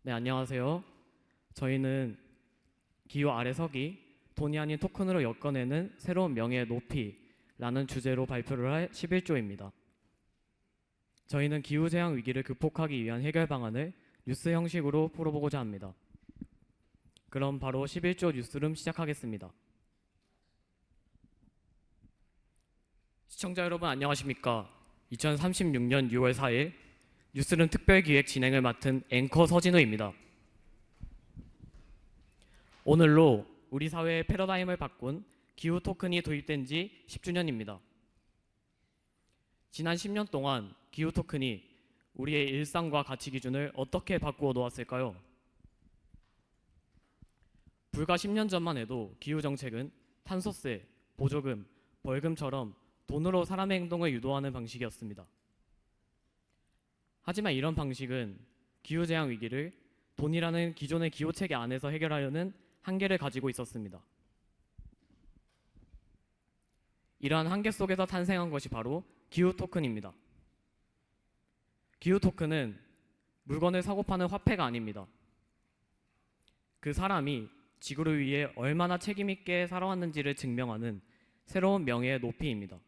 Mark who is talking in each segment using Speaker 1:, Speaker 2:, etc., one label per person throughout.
Speaker 1: 네, 안녕하세요. 저희는 기후 아래 서기, 돈이 아닌 토큰으로 엮어내는 새로운 명예의 높이라는 주제로 발표를 할 11조입니다. 저희는 기후재앙 위기를 극복하기 위한 해결 방안을 뉴스 형식으로 풀어보고자 합니다. 그럼 바로 11조 뉴스룸 시작하겠습니다. 시청자 여러분 안녕하십니까? 2036년 6월 4일 뉴스룸 특별기획 진행을 맡은 앵커 서진우입니다. 오늘로 우리 사회의 패러다임을 바꾼 기후 토큰이 도입된 지 10주년입니다. 지난 10년 동안 기후 토큰이 우리의 일상과 가치 기준을 어떻게 바꾸어 놓았을까요? 불과 10년 전만 해도 기후 정책은 탄소세, 보조금, 벌금처럼 돈으로 사람의 행동을 유도하는 방식이었습니다. 하지만 이런 방식은 기후재앙 위기를 돈이라는 기존의 기후체계 안에서 해결하려는 한계를 가지고 있었습니다. 이러한 한계 속에서 탄생한 것이 바로 기후 토큰입니다. 기후 토큰은 물건을 사고 파는 화폐가 아닙니다. 그 사람이 지구를 위해 얼마나 책임있게 살아왔는지를 증명하는 새로운 명예의 높이입니다.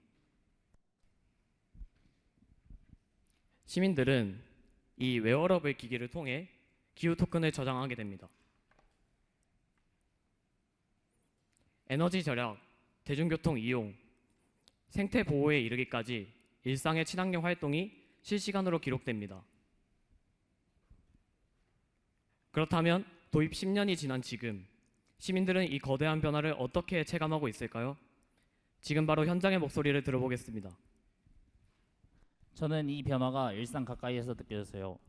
Speaker 1: 시민들은 이 웨어러블 기기를 통해 기후 토큰을 저장하게 됩니다. 에너지 절약, 대중교통 이용, 생태 보호에 이르기까지 일상의 친환경 활동이 실시간으로 기록됩니다. 그렇다면 도입 10년이 지난 지금 시민들은 이 거대한 변화를 어떻게 체감하고 있을까요? 지금 바로 현장의 목소리를 들어보겠습니다.
Speaker 2: 저는 이 변화가 일상 가까이에서 느껴졌어요.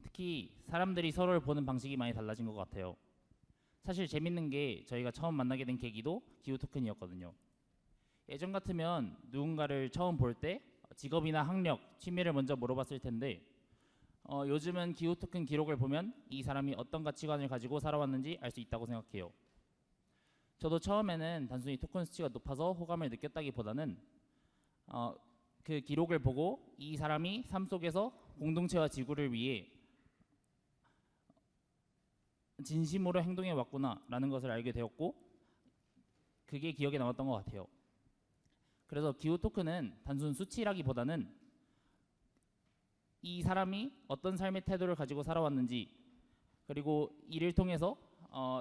Speaker 2: 특히 사람들이 서로를 보는 방식이 많이 달라진 것 같아요. 사실 재밌는 게 저희가 처음 만나게 된 계기도 기후 토큰이었거든요. 예전 같으면 누군가를 처음 볼 때 직업이나 학력, 취미를 먼저 물어봤을 텐데 요즘은 기후 토큰 기록을 보면 이 사람이 어떤 가치관을 가지고 살아왔는지 알 수 있다고 생각해요. 저도 처음에는 단순히 토큰 수치가 높아서 호감을 느꼈다기보다는 그 기록을 보고 이 사람이 삶 속에서 공동체와 지구를 위해 진심으로 행동해 왔구나라는 것을 알게 되었고 그게 기억에 남았던 것 같아요. 그래서 기후 토큰은 단순 수치라기보다는 이 사람이 어떤 삶의 태도를 가지고 살아왔는지 그리고 이를 통해서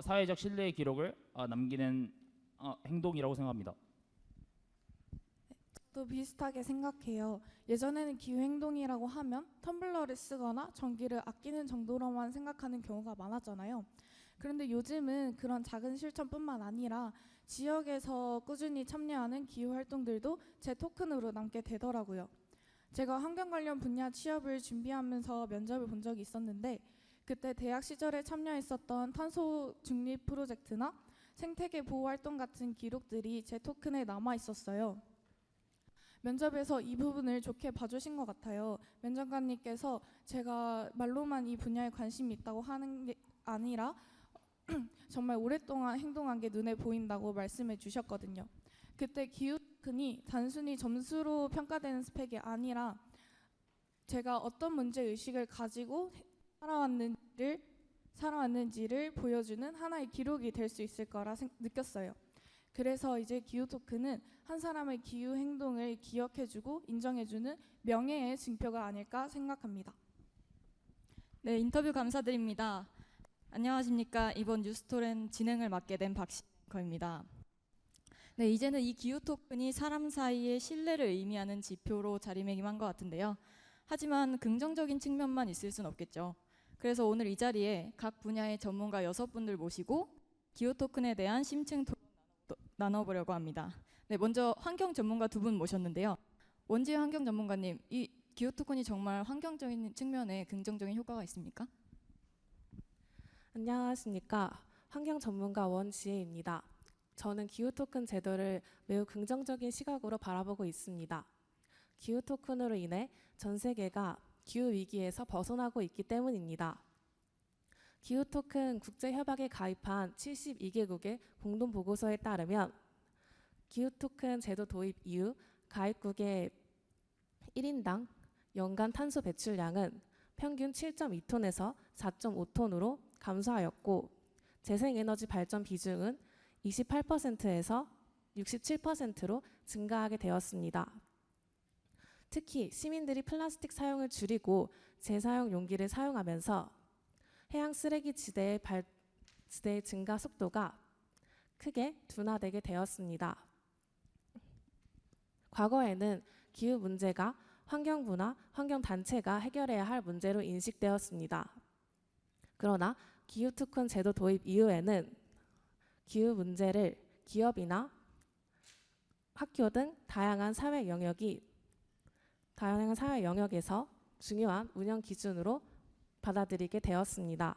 Speaker 2: 사회적 신뢰의 기록을 남기는 행동이라고 생각합니다.
Speaker 3: 또 비슷하게 생각해요. 예전에는 기후행동이라고 하면 텀블러를 쓰거나 전기를 아끼는 정도로만 생각하는 경우가 많았잖아요. 그런데 요즘은 그런 작은 실천뿐만 아니라 지역에서 꾸준히 참여하는 기후활동들도 제 토큰으로 남게 되더라고요. 제가 환경 관련 분야 취업을 준비하면서 면접을 본 적이 있었는데 그때 대학 시절에 참여했었던 탄소 중립 프로젝트나 생태계 보호 활동 같은 기록들이 제 토큰에 남아 있었어요. 면접에서 이 부분을 좋게 봐주신 것 같아요. 면접관님께서 제가 말로만 이 분야에 관심이 있다고 하는 게 아니라 정말 오랫동안 행동한 게 눈에 보인다고 말씀해 주셨거든요. 그때 기후 토큰이 단순히 점수로 평가되는 스펙이 아니라 제가 어떤 문제의식을 가지고 살아왔는지를 보여주는 하나의 기록이 될 수 있을 거라 느꼈어요. 그래서 이제 기후 토큰은 한 사람의 기후 행동을 기억해주고 인정해주는 명예의 증표가 아닐까 생각합니다.
Speaker 4: 네, 인터뷰 감사드립니다. 안녕하십니까. 이번 뉴스토렌 진행을 맡게 된 박신커입니다. 네, 이제는 이 기후 토큰이 사람 사이의 신뢰를 의미하는 지표로 자리매김한 것 같은데요. 하지만 긍정적인 측면만 있을 순 없겠죠. 그래서 오늘 이 자리에 각 분야의 전문가 6분들 모시고 기후 토큰에 대한 심층 토론 나눠보려고 합니다. 네, 먼저 환경 전문가 2분 모셨는데요. 원지혜 환경 전문가님, 이 기후 토큰이 정말 환경적인 측면에 긍정적인 효과가 있습니까?
Speaker 5: 안녕하십니까. 환경 전문가 원지혜입니다. 저는 기후 토큰 제도를 매우 긍정적인 시각으로 바라보고 있습니다. 기후 토큰으로 인해 전 세계가 기후 위기에서 벗어나고 있기 때문입니다. 기후 토큰 국제협약에 가입한 72개국의 공동 보고서에 따르면 기후 토큰 제도 도입 이후 가입국의 1인당 연간 탄소 배출량은 평균 7.2톤에서 4.5톤으로 감소하였고 재생에너지 발전 비중은 28%에서 67%로 증가하게 되었습니다. 특히 시민들이 플라스틱 사용을 줄이고 재사용 용기를 사용하면서 해양 쓰레기 지대의 증가 속도가 크게 둔화되게 되었습니다. 과거에는 기후 문제가 환경부나 환경단체가 해결해야 할 문제로 인식되었습니다. 그러나 기후특권 제도 도입 이후에는 기후 문제를 기업이나 학교 등 다양한 사회 영역에서 중요한 운영 기준으로 받아들이게 되었습니다.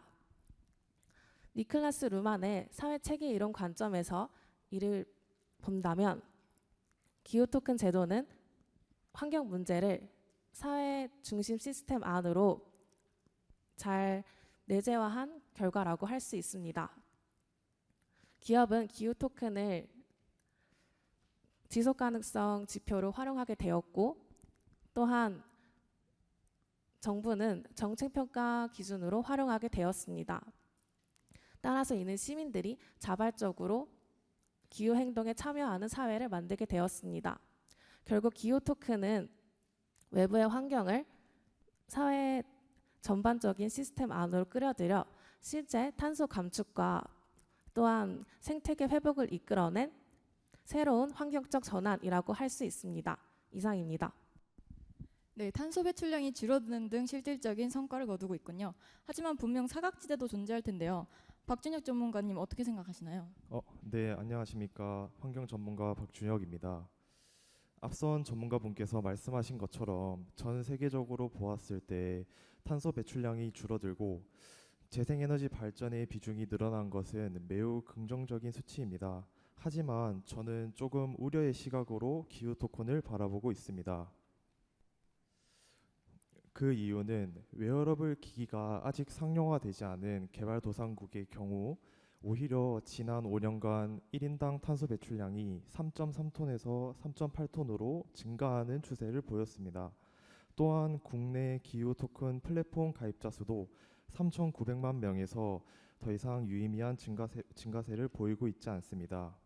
Speaker 5: 니클라스 루만의 사회 체계 이론 관점에서 이를 본다면 기후 토큰 제도는 환경 문제를 사회 중심 시스템 안으로 잘 내재화한 결과라고 할 수 있습니다. 기업은 기후 토큰을 지속 가능성 지표로 활용하게 되었고 또한 정부는 정책 평가 기준으로 활용하게 되었습니다. 따라서 이는 시민들이 자발적으로 기후 행동에 참여하는 사회를 만들게 되었습니다. 결국 기후 토큰은 외부의 환경을 사회 전반적인 시스템 안으로 끌어들여 실제 탄소 감축과 또한 생태계 회복을 이끌어낸 새로운 환경적 전환이라고 할 수 있습니다. 이상입니다.
Speaker 4: 네, 탄소 배출량이 줄어드는 등 실질적인 성과를 거두고 있군요. 하지만 분명 사각지대도 존재할 텐데요. 박준혁 전문가님 어떻게 생각하시나요?
Speaker 6: 네, 안녕하십니까. 환경 전문가 박준혁입니다. 앞선 전문가분께서 말씀하신 것처럼 전 세계적으로 보았을 때 탄소 배출량이 줄어들고 재생에너지 발전의 비중이 늘어난 것은 매우 긍정적인 수치입니다. 하지만 저는 조금 우려의 시각으로 기후 토큰을 바라보고 있습니다. 그 이유는 웨어러블 기기가 아직 상용화되지 않은 개발도상국의 경우 오히려 지난 5년간 1인당 탄소 배출량이 3.3톤에서 3.8톤으로 증가하는 추세를 보였습니다. 또한 국내 기후 토큰 플랫폼 가입자 수도 3,900만 명에서 더 이상 유의미한 증가세를 보이고 있지 않습니다.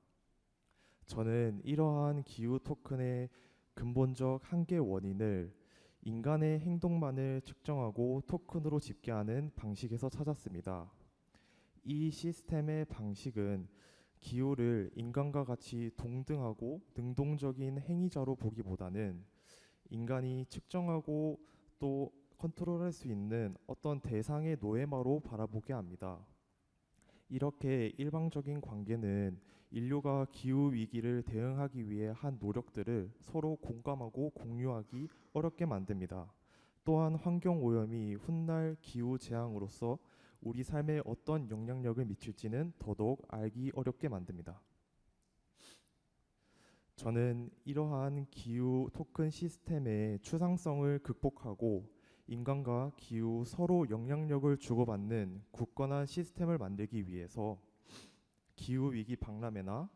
Speaker 6: 저는 이러한 기후 토큰의 근본적 한계 원인을 인간의 행동만을 측정하고 토큰으로 집계하는 방식에서 찾았습니다. 이 시스템의 방식은 기후를 인간과 같이 동등하고 능동적인 행위자로 보기보다는 인간이 측정하고 또 컨트롤할 수 있는 어떤 대상의 노예마로 바라보게 합니다. 이렇게 일방적인 관계는 인류가 기후 위기를 대응하기 위해 한 노력들을 서로 공감하고 공유하기 어렵게 만듭니다. 또한 환경 오염이 훗날 기후 재앙으로서 우리 삶에 어떤 영향력을 미칠지는 더더욱 알기 어렵게 만듭니다. 저는 이러한 기후 토큰 시스템의 추상성을 극복하고 인간과 기후 서로 영향력을 주고받는 굳건한 시스템을 만들기 위해서 기후 위기 박람회나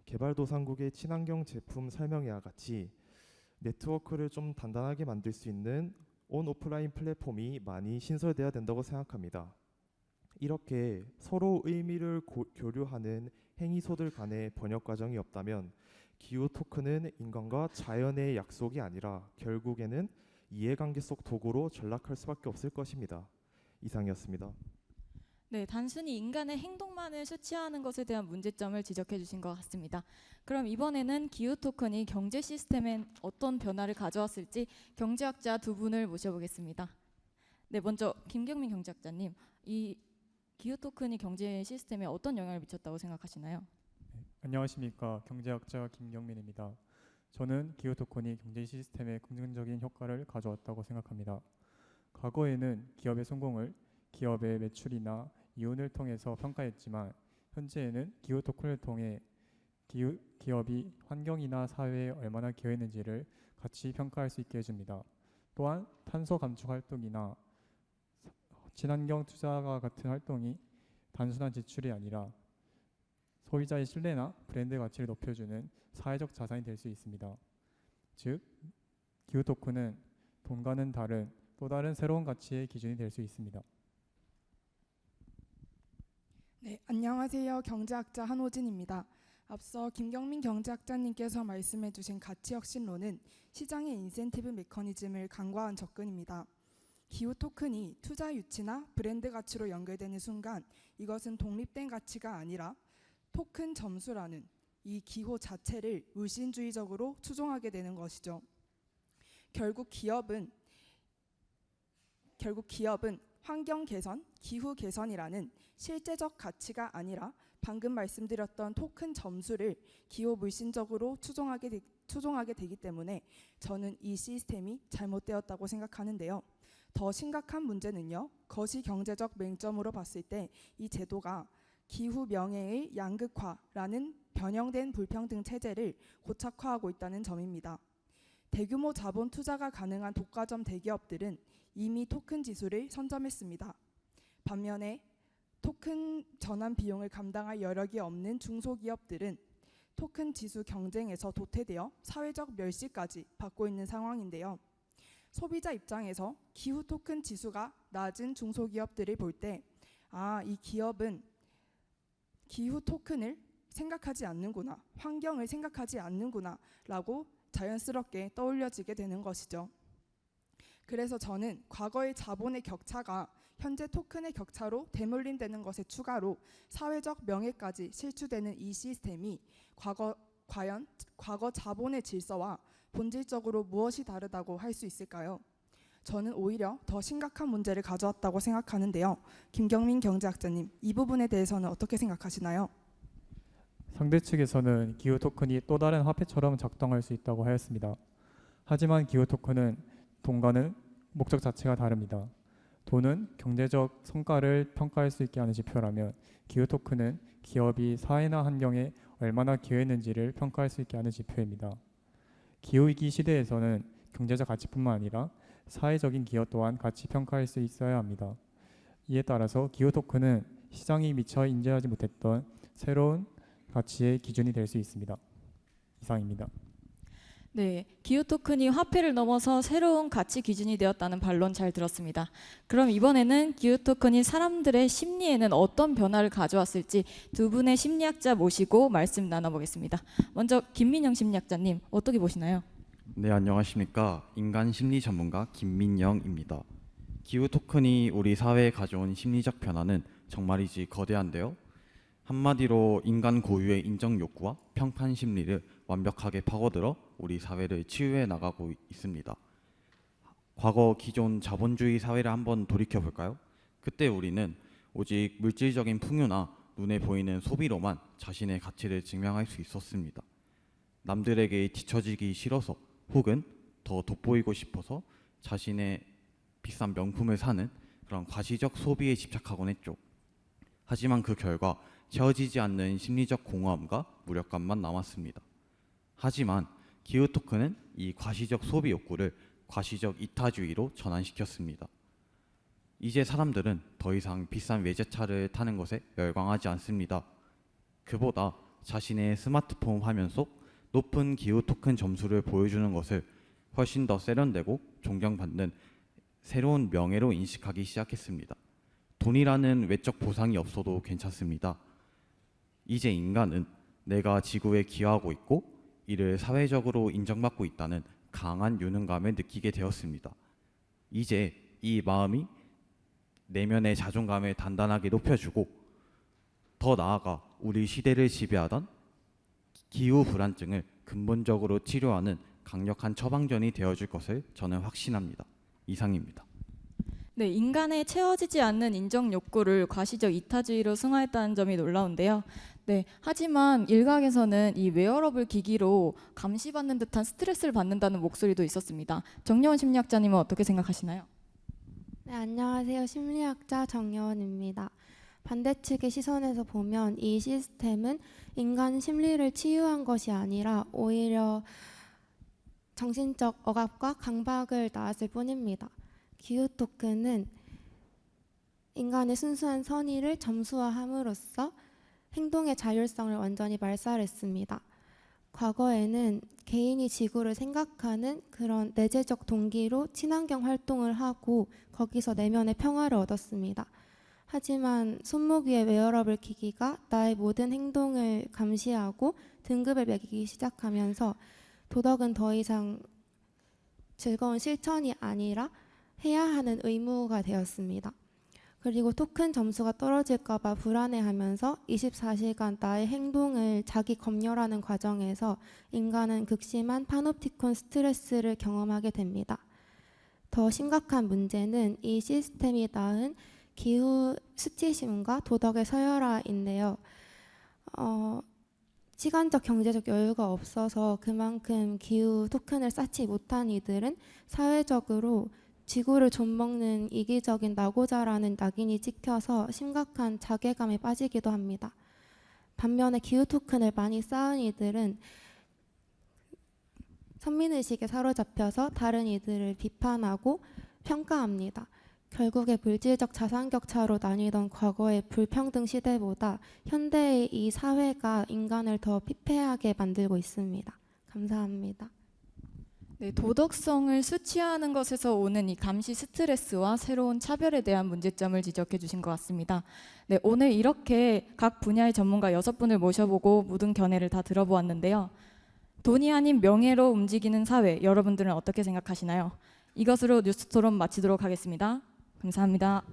Speaker 6: 개발도상국의 친환경 제품 설명회와 같이 네트워크를 좀 단단하게 만들 수 있는 온 오프라인 플랫폼이 많이 신설돼야 된다고 생각합니다. 이렇게 서로 의미를 교류하는 행위소들 간의 번역 과정이 없다면 기후 토큰은 인간과 자연의 약속이 아니라 결국에는 이해관계 속 도구로 전락할 수밖에 없을 것입니다. 이상이었습니다.
Speaker 4: 네, 단순히 인간의 행동만을 수치하는 것에 대한 문제점을 지적해 주신 것 같습니다. 그럼 이번에는 기후 토큰이 경제 시스템에 어떤 변화를 가져왔을지 경제학자 두 분을 모셔보겠습니다. 네, 먼저 김경민 경제학자님, 이 기후 토큰이 경제 시스템에 어떤 영향을 미쳤다고 생각하시나요?
Speaker 7: 안녕하십니까. 경제학자 김경민입니다. 저는 기후 토큰이 경제 시스템에 긍정적인 효과를 가져왔다고 생각합니다. 과거에는 기업의 성공을 기업의 매출이나 이윤을 통해서 평가했지만 현재에는 기후 토큰을 통해 기업이 환경이나 사회에 얼마나 기여했는지를 같이 평가할 수 있게 해줍니다. 또한 탄소 감축 활동이나 친환경 투자와 같은 활동이 단순한 지출이 아니라 소비자의 신뢰나 브랜드 가치를 높여주는 사회적 자산이 될 수 있습니다. 즉, 기후 토큰은 돈과는 다른 또 다른 새로운 가치의 기준이 될 수 있습니다.
Speaker 8: 네, 안녕하세요. 경제학자 한호진입니다. 앞서 김경민 경제학자님께서 말씀해주신 가치혁신론은 시장의 인센티브 메커니즘을 간과한 접근입니다. 기후 토큰이 투자 유치나 브랜드 가치로 연결되는 순간 이것은 독립된 가치가 아니라 토큰 점수라는 이 기호 자체를 물신주의적으로 추종하게 되는 것이죠. 결국 기업은 환경 개선, 기후 개선이라는 실제적 가치가 아니라 방금 말씀드렸던 토큰 점수를 기호 물신적으로 추종하게 되기 때문에 저는 이 시스템이 잘못되었다고 생각하는데요. 더 심각한 문제는요. 거시 경제적 맹점으로 봤을 때 이 제도가 기후 명예의 양극화라는 변형된 불평등 체제를 고착화하고 있다는 점입니다. 대규모 자본 투자가 가능한 독과점 대기업들은 이미 토큰 지수를 선점했습니다. 반면에 토큰 전환 비용을 감당할 여력이 없는 중소기업들은 토큰 지수 경쟁에서 도태되어 사회적 멸시까지 받고 있는 상황인데요. 소비자 입장에서 기후 토큰 지수가 낮은 중소기업들을 볼 때 이 기업은 기후 토큰을 생각하지 않는구나, 환경을 생각하지 않는구나 라고 자연스럽게 떠올려지게 되는 것이죠. 그래서 저는 과거의 자본의 격차가 현재 토큰의 격차로 대물림되는 것에 추가로 사회적 명예까지 실추되는 이 시스템이 과연 과거 자본의 질서와 본질적으로 무엇이 다르다고 할 수 있을까요? 저는 오히려 더 심각한 문제를 가져왔다고 생각하는데요. 김경민 경제학자님, 이 부분에 대해서는 어떻게 생각하시나요?
Speaker 7: 상대 측에서는 기후 토큰이 또 다른 화폐처럼 작동할 수 있다고 하였습니다. 하지만 기후 토큰은 돈과는 목적 자체가 다릅니다. 돈은 경제적 성과를 평가할 수 있게 하는 지표라면 기후 토큰은 기업이 사회나 환경에 얼마나 기여했는지를 평가할 수 있게 하는 지표입니다. 기후위기 시대에서는 경제적 가치뿐만 아니라 사회적인 기여 또한 같이 평가할 수 있어야 합니다. 이에 따라서 기후 토큰은 시장이 미처 인지하지 못했던 새로운 가치의 기준이 될 수 있습니다. 이상입니다.
Speaker 4: 네, 기후 토큰이 화폐를 넘어서 새로운 가치 기준이 되었다는 반론 잘 들었습니다. 그럼 이번에는 기후 토큰이 사람들의 심리에는 어떤 변화를 가져왔을지 두 분의 심리학자 모시고 말씀 나눠보겠습니다. 먼저 김민영 심리학자님, 어떻게 보시나요?
Speaker 9: 네, 안녕하십니까. 인간 심리 전문가 김민영입니다. 기후 토큰이 우리 사회에 가져온 심리적 변화는 정말이지 거대한데요. 한마디로 인간 고유의 인정 욕구와 평판 심리를 완벽하게 파고들어 우리 사회를 치유해 나가고 있습니다. 과거 기존 자본주의 사회를 한번 돌이켜 볼까요? 그때 우리는 오직 물질적인 풍요나 눈에 보이는 소비로만 자신의 가치를 증명할 수 있었습니다. 남들에게 뒤처지기 싫어서 혹은 더 돋보이고 싶어서 자신의 비싼 명품을 사는 그런 과시적 소비에 집착하곤 했죠. 하지만 그 결과 채워지지 않는 심리적 공허함과 무력감만 남았습니다. 하지만 기후 토큰은 이 과시적 소비 욕구를 과시적 이타주의로 전환시켰습니다. 이제 사람들은 더 이상 비싼 외제차를 타는 것에 열광하지 않습니다. 그보다 자신의 스마트폰 화면 속 높은 기후 토큰 점수를 보여주는 것을 훨씬 더 세련되고 존경받는 새로운 명예로 인식하기 시작했습니다. 돈이라는 외적 보상이 없어도 괜찮습니다. 이제 인간은 내가 지구에 기여하고 있고 이를 사회적으로 인정받고 있다는 강한 유능감을 느끼게 되었습니다. 이제 이 마음이 내면의 자존감을 단단하게 높여주고 더 나아가 우리 시대를 지배하던 기후 불안증을 근본적으로 치료하는 강력한 처방전이 되어줄 것을 저는 확신합니다. 이상입니다.
Speaker 4: 네, 인간의 채워지지 않는 인정 욕구를 과시적 이타주의로 승화했다는 점이 놀라운데요. 네, 하지만 일각에서는 이 웨어러블 기기로 감시받는 듯한 스트레스를 받는다는 목소리도 있었습니다. 정여원 심리학자님은 어떻게 생각하시나요?
Speaker 10: 네, 안녕하세요. 심리학자 정여원입니다. 반대측의 시선에서 보면 이 시스템은 인간 심리를 치유한 것이 아니라 오히려 정신적 억압과 강박을 낳았을 뿐입니다. 기후 토큰은 인간의 순수한 선의를 점수화함으로써 행동의 자율성을 완전히 말살했습니다. 과거에는 개인이 지구를 생각하는 그런 내재적 동기로 친환경 활동을 하고 거기서 내면의 평화를 얻었습니다. 하지만 손목 위의 웨어러블 기기가 나의 모든 행동을 감시하고 등급을 매기기 시작하면서 도덕은 더 이상 즐거운 실천이 아니라 해야 하는 의무가 되었습니다. 그리고 토큰 점수가 떨어질까 봐 불안해하면서 24시간 나의 행동을 자기 검열하는 과정에서 인간은 극심한 파놉티콘 스트레스를 경험하게 됩니다. 더 심각한 문제는 이 시스템이 낳은 기후 수치심과 도덕의 서열화인데요. 시간적 경제적 여유가 없어서 그만큼 기후 토큰을 쌓지 못한 이들은 사회적으로 지구를 좀먹는 이기적인 낙오자라는 낙인이 찍혀서 심각한 자괴감에 빠지기도 합니다. 반면에 기후 토큰을 많이 쌓은 이들은 선민의식에 사로잡혀서 다른 이들을 비판하고 평가합니다. 결국에 물질적 자산 격차로 나뉘던 과거의 불평등 시대보다 현대의 이 사회가 인간을 더 피폐하게 만들고 있습니다. 감사합니다.
Speaker 4: 네, 도덕성을 수치화하는 것에서 오는 이 감시 스트레스와 새로운 차별에 대한 문제점을 지적해 주신 것 같습니다. 네, 오늘 이렇게 각 분야의 전문가 6분을 모셔보고 묻은 견해를 다 들어보았는데요. 돈이 아닌 명예로 움직이는 사회, 여러분들은 어떻게 생각하시나요? 이것으로 뉴스 토론 마치도록 하겠습니다. 감사합니다.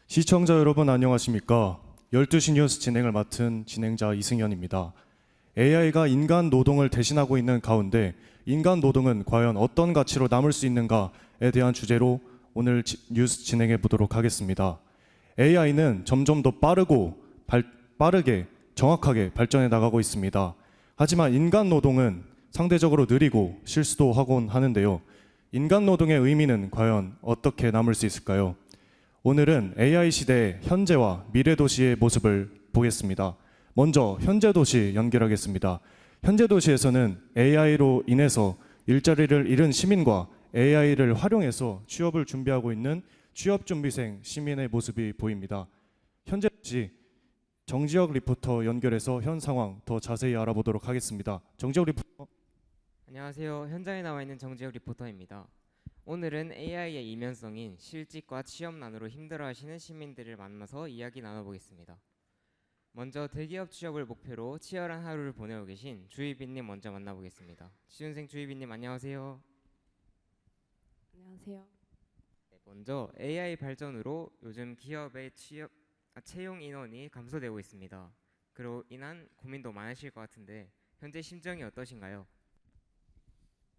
Speaker 11: 시청자 여러분 안녕하십니까? 12시 뉴스 진행을 맡은 진행자 이승현입니다. AI가 인간 노동을 대신하고 있는 가운데 인간 노동은 과연 어떤 가치로 남을 수 있는가에 대한 주제로 오늘 뉴스 진행해 보도록 하겠습니다. AI는 점점 더 빠르게 정확하게 발전해 나가고 있습니다. 하지만 인간 노동은 상대적으로 느리고 실수도 하곤 하는데요. 인간 노동의 의미는 과연 어떻게 남을 수 있을까요? 오늘은 AI 시대의 현재와 미래 도시의 모습을 보겠습니다. 먼저 현재 도시 연결하겠습니다. 현재 도시에서는 AI로 인해서 일자리를 잃은 시민과 AI를 활용해서 취업을 준비하고 있는 취업준비생 시민의 모습이 보입니다. 현재 도시 정지혁 리포터 연결해서 현 상황 더 자세히 알아보도록 하겠습니다. 정지혁 리포터.
Speaker 12: 안녕하세요. 현장에 나와 있는 정지혁 리포터입니다. 오늘은 AI의 이면성인 실직과 취업난으로 힘들어하시는 시민들을 만나서 이야기 나눠보겠습니다. 먼저 대기업 취업을 목표로 치열한 하루를 보내고 계신 주희빈님 먼저 만나보겠습니다. 취준생 주희빈님 안녕하세요.
Speaker 5: 안녕하세요.
Speaker 12: 네, 먼저 AI 발전으로 요즘 기업의 채용 인원이 감소되고 있습니다. 그로 인한 고민도 많으실 것 같은데 현재 심정이 어떠신가요?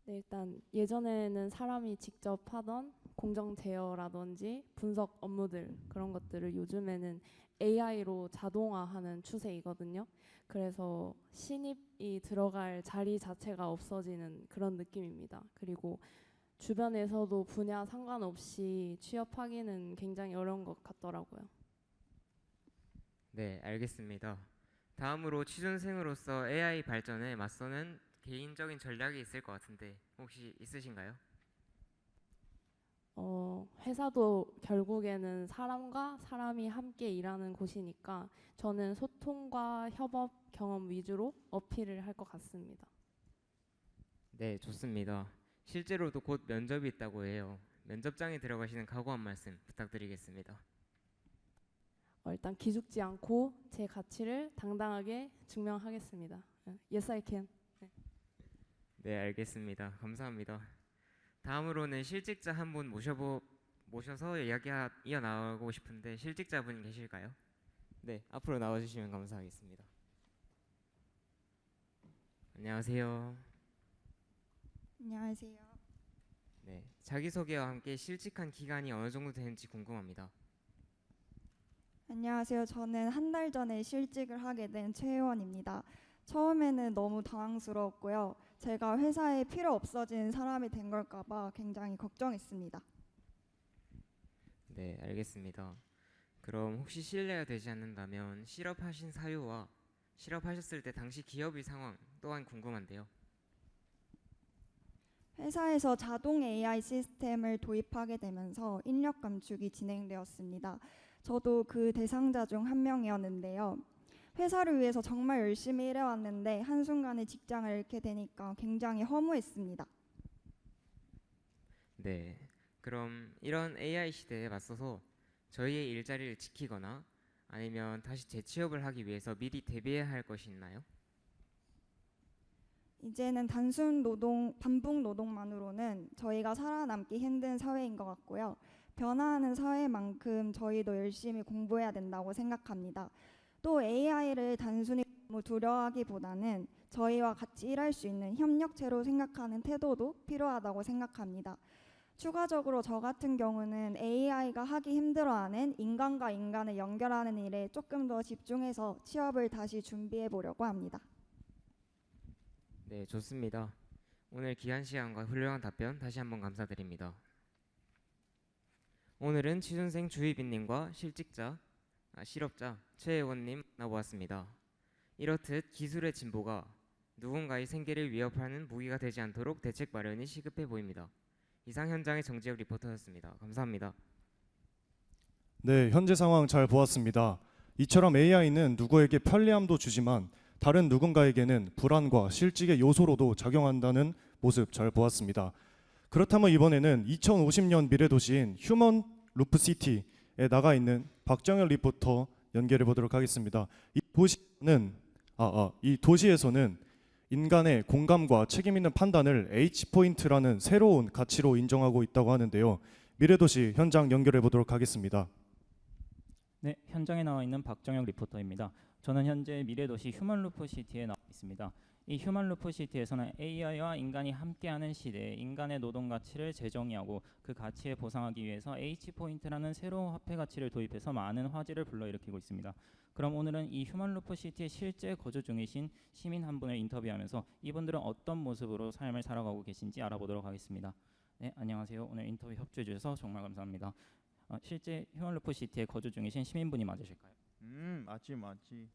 Speaker 5: 네, 일단 예전에는 사람이 직접 하던 공정 제어라든지 분석 업무들 그런 것들을 요즘에는 AI로 자동화하는 추세이거든요. 그래서 신입이 들어갈 자리 자체가 없어지는 그런 느낌입니다. 그리고 주변에서도 분야 상관없이 취업하기는 굉장히 어려운 것 같더라고요.
Speaker 12: 네, 알겠습니다. 다음으로 취준생으로서 AI 발전에 맞서는 개인적인 전략이 있을 것 같은데 혹시 있으신가요?
Speaker 5: 회사도 결국에는 사람과 사람이 함께 일하는 곳이니까 저는 소통과 협업 경험 위주로 어필을 할 것 같습니다.
Speaker 12: 네, 좋습니다. 실제로도 곧 면접이 있다고 해요. 면접장에 들어가시는 각오 한 말씀 부탁드리겠습니다.
Speaker 5: 일단 기죽지 않고 제 가치를 당당하게 증명하겠습니다. Yes, I can.
Speaker 12: 네, 알겠습니다. 감사합니다. 다음으로는 실직자 한 분 모셔서 이야기 이어나가고 싶은데 실직자분 계실까요? 네, 앞으로 나와주시면 감사하겠습니다. 안녕하세요.
Speaker 13: 안녕하세요.
Speaker 12: 네, 자기소개와 함께 실직한 기간이 어느 정도 되는지 궁금합니다.
Speaker 13: 안녕하세요. 저는 한 달 전에 실직을 하게 된 최혜원입니다. 처음에는 너무 당황스러웠고요. 제가 회사에 필요 없어진 사람이 된 걸까 봐 굉장히 걱정했습니다.
Speaker 12: 네, 알겠습니다. 그럼 혹시 실례가 되지 않는다면 실업하신 사유와 실업하셨을 때 당시 기업의 상황 또한 궁금한데요.
Speaker 13: 회사에서 자동 AI 시스템을 도입하게 되면서 인력 감축이 진행되었습니다. 저도 그 대상자 중 한 명이었는데요. 회사를 위해서 정말 열심히 일해왔는데 한순간에 직장을 잃게 되니까 굉장히 허무했습니다.
Speaker 12: 네. 그럼 이런 AI 시대에 맞서서 저희의 일자리를 지키거나 아니면 다시 재취업을 하기 위해서 미리 대비해야 할 것이 있나요?
Speaker 13: 이제는 단순 반복 노동만으로는 저희가 살아남기 힘든 사회인 것 같고요. 변화하는 사회만큼 저희도 열심히 공부해야 된다고 생각합니다. 또 AI를 단순히 너무 두려워하기보다는 저희와 같이 일할 수 있는 협력체로 생각하는 태도도 필요하다고 생각합니다. 추가적으로 저 같은 경우는 AI가 하기 힘들어하는 인간과 인간을 연결하는 일에 조금 더 집중해서 취업을 다시 준비해 보려고 합니다.
Speaker 12: 네, 좋습니다. 오늘 귀한 시간과 훌륭한 답변 다시 한번 감사드립니다. 오늘은 취준생 주희빈님과 실업자 최혜원님 만나보았습니다. 이렇듯 기술의 진보가 누군가의 생계를 위협하는 무기가 되지 않도록 대책 마련이 시급해 보입니다. 이상 현장의 정재욱 리포터였습니다. 감사합니다.
Speaker 11: 네, 현재 상황 잘 보았습니다. 이처럼 AI는 누구에게 편리함도 주지만 다른 누군가에게는 불안과 실직의 요소로도 작용한다는 모습 잘 보았습니다. 그렇다면 이번에는 2050년 미래도시인 휴먼 루프시티에 나가 있는 박정현 리포터 연결해 보도록 하겠습니다. 이 도시에서는 인간의 공감과 책임 있는 판단을 H포인트라는 새로운 가치로 인정하고 있다고 하는데요. 미래도시 현장 연결해 보도록 하겠습니다.
Speaker 2: 네, 현장에 나와 있는 박정혁 리포터입니다. 저는 현재 미래도시 휴먼루프시티에 나와 있습니다. 이 휴먼루프시티에서는 AI와 인간이 함께하는 시대에 인간의 노동 가치를 재정의하고 그 가치에 보상하기 위해서 H포인트라는 새로운 화폐 가치를 도입해서 많은 화제를 불러일으키고 있습니다. 그럼 오늘은 이 휴먼루프시티에 실제 거주 중이신 시민 한 분을 인터뷰하면서 이분들은 어떤 모습으로 삶을 살아가고 계신지 알아보도록 하겠습니다. 네, 안녕하세요. 오늘 인터뷰 협조해 주셔서 정말 감사합니다. 실제 휴먼루프시티에 거주 중이신 시민분이 맞으실까요?
Speaker 14: 맞지.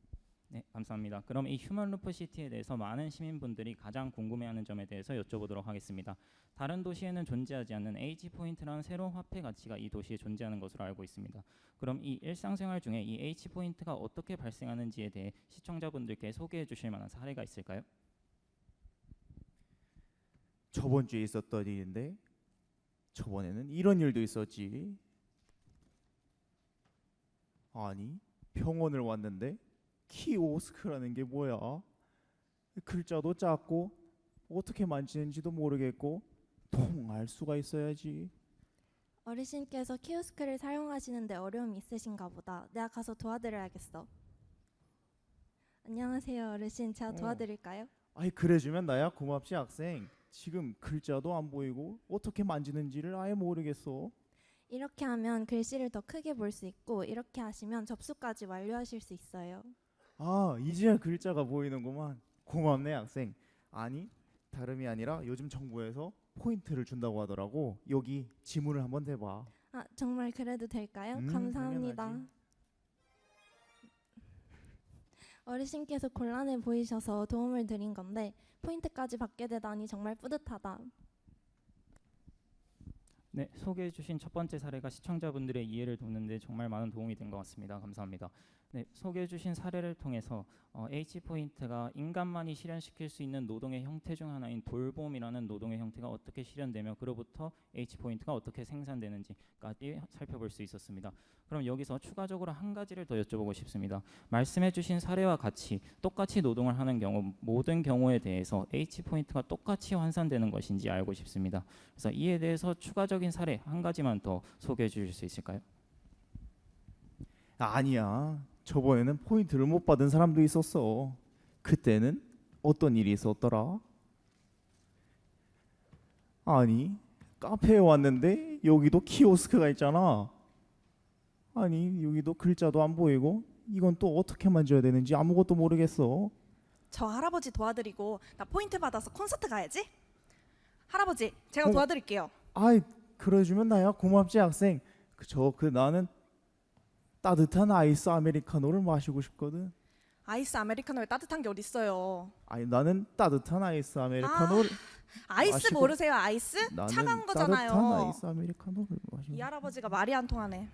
Speaker 2: 네, 감사합니다. 그럼 이 휴먼루프시티에 대해서 많은 시민분들이 가장 궁금해하는 점에 대해서 여쭤보도록 하겠습니다. 다른 도시에는 존재하지 않는 H포인트라는 새로운 화폐 가치가 이 도시에 존재하는 것으로 알고 있습니다. 그럼 이 일상생활 중에 이 H포인트가 어떻게 발생하는지에 대해 시청자분들께 소개해 주실 만한 사례가 있을까요?
Speaker 14: 저번 주에 있었던 일인데 저번에는 이런 일도 있었지. 아니, 병원을 왔는데 키오스크라는 게 뭐야? 글자도 작고 어떻게 만지는지도 모르겠고 통 알 수가 있어야지.
Speaker 15: 어르신께서 키오스크를 사용하시는데 어려움이 있으신가 보다. 내가 가서 도와드려야겠어. 안녕하세요, 어르신. 제가 도와드릴까요?
Speaker 14: 아이, 그래주면 나야 고맙지, 학생. 지금 글자도 안 보이고 어떻게 만지는지를 아예 모르겠어.
Speaker 15: 이렇게 하면 글씨를 더 크게 볼 수 있고 이렇게 하시면 접수까지 완료하실 수 있어요.
Speaker 14: 아, 이제야 글자가 보이는구만. 고맙네, 학생. 아니, 다름이 아니라 요즘 정부에서 포인트를 준다고 하더라고. 여기 지문을 한번 대봐.
Speaker 15: 아, 정말 그래도 될까요? 감사합니다.
Speaker 14: 당연하지.
Speaker 15: 어르신께서 곤란해 보이셔서 도움을 드린 건데 포인트까지 받게 되다니 정말 뿌듯하다.
Speaker 2: 네, 소개해 주신 첫 번째 사례가 시청자분들의 이해를 돕는 데 정말 많은 도움이 된 것 같습니다. 감사합니다. 네, 소개해 주신 사례를 통해서 H포인트가 인간만이 실현시킬 수 있는 노동의 형태 중 하나인 돌봄이라는 노동의 형태가 어떻게 실현되며 그로부터 H포인트가 어떻게 생산되는지까지 살펴볼 수 있었습니다. 그럼 여기서 추가적으로 한 가지를 더 여쭤보고 싶습니다. 말씀해 주신 사례와 같이 똑같이 노동을 하는 경우 모든 경우에 대해서 H포인트가 똑같이 환산되는 것인지 알고 싶습니다. 그래서 이에 대해서 추가적인 사례 한 가지만 더 소개해 주실 수 있을까요?
Speaker 14: 아니야. 저번에는 포인트를 못 받은 사람도 있었어. 그때는 어떤 일이 있었더라? 아니, 카페에 왔는데 여기도 키오스크가 있잖아. 아니, 여기도 글자도 안 보이고 이건 또 어떻게 만져야 되는지 아무것도 모르겠어.
Speaker 16: 저 할아버지 도와드리고 나 포인트 받아서 콘서트 가야지. 할아버지, 제가 도와드릴게요.
Speaker 14: 아이, 그래주면 나야 고맙지, 학생. 나는 따뜻한 아이스 아메리카노를 마시고 싶거든.
Speaker 16: 아이스 아메리카노에 따뜻한 게 어딨어요.
Speaker 14: 아니 나는 따뜻한 아이스 아메리카노를
Speaker 16: 아이스
Speaker 14: 마시고-
Speaker 16: 모르세요? 아이스?
Speaker 14: 나는
Speaker 16: 차가운
Speaker 14: 따뜻한
Speaker 16: 거잖아요.
Speaker 14: 아이스 아메리카노를 마시고
Speaker 16: 이 할아버지가 말이 안 통하네.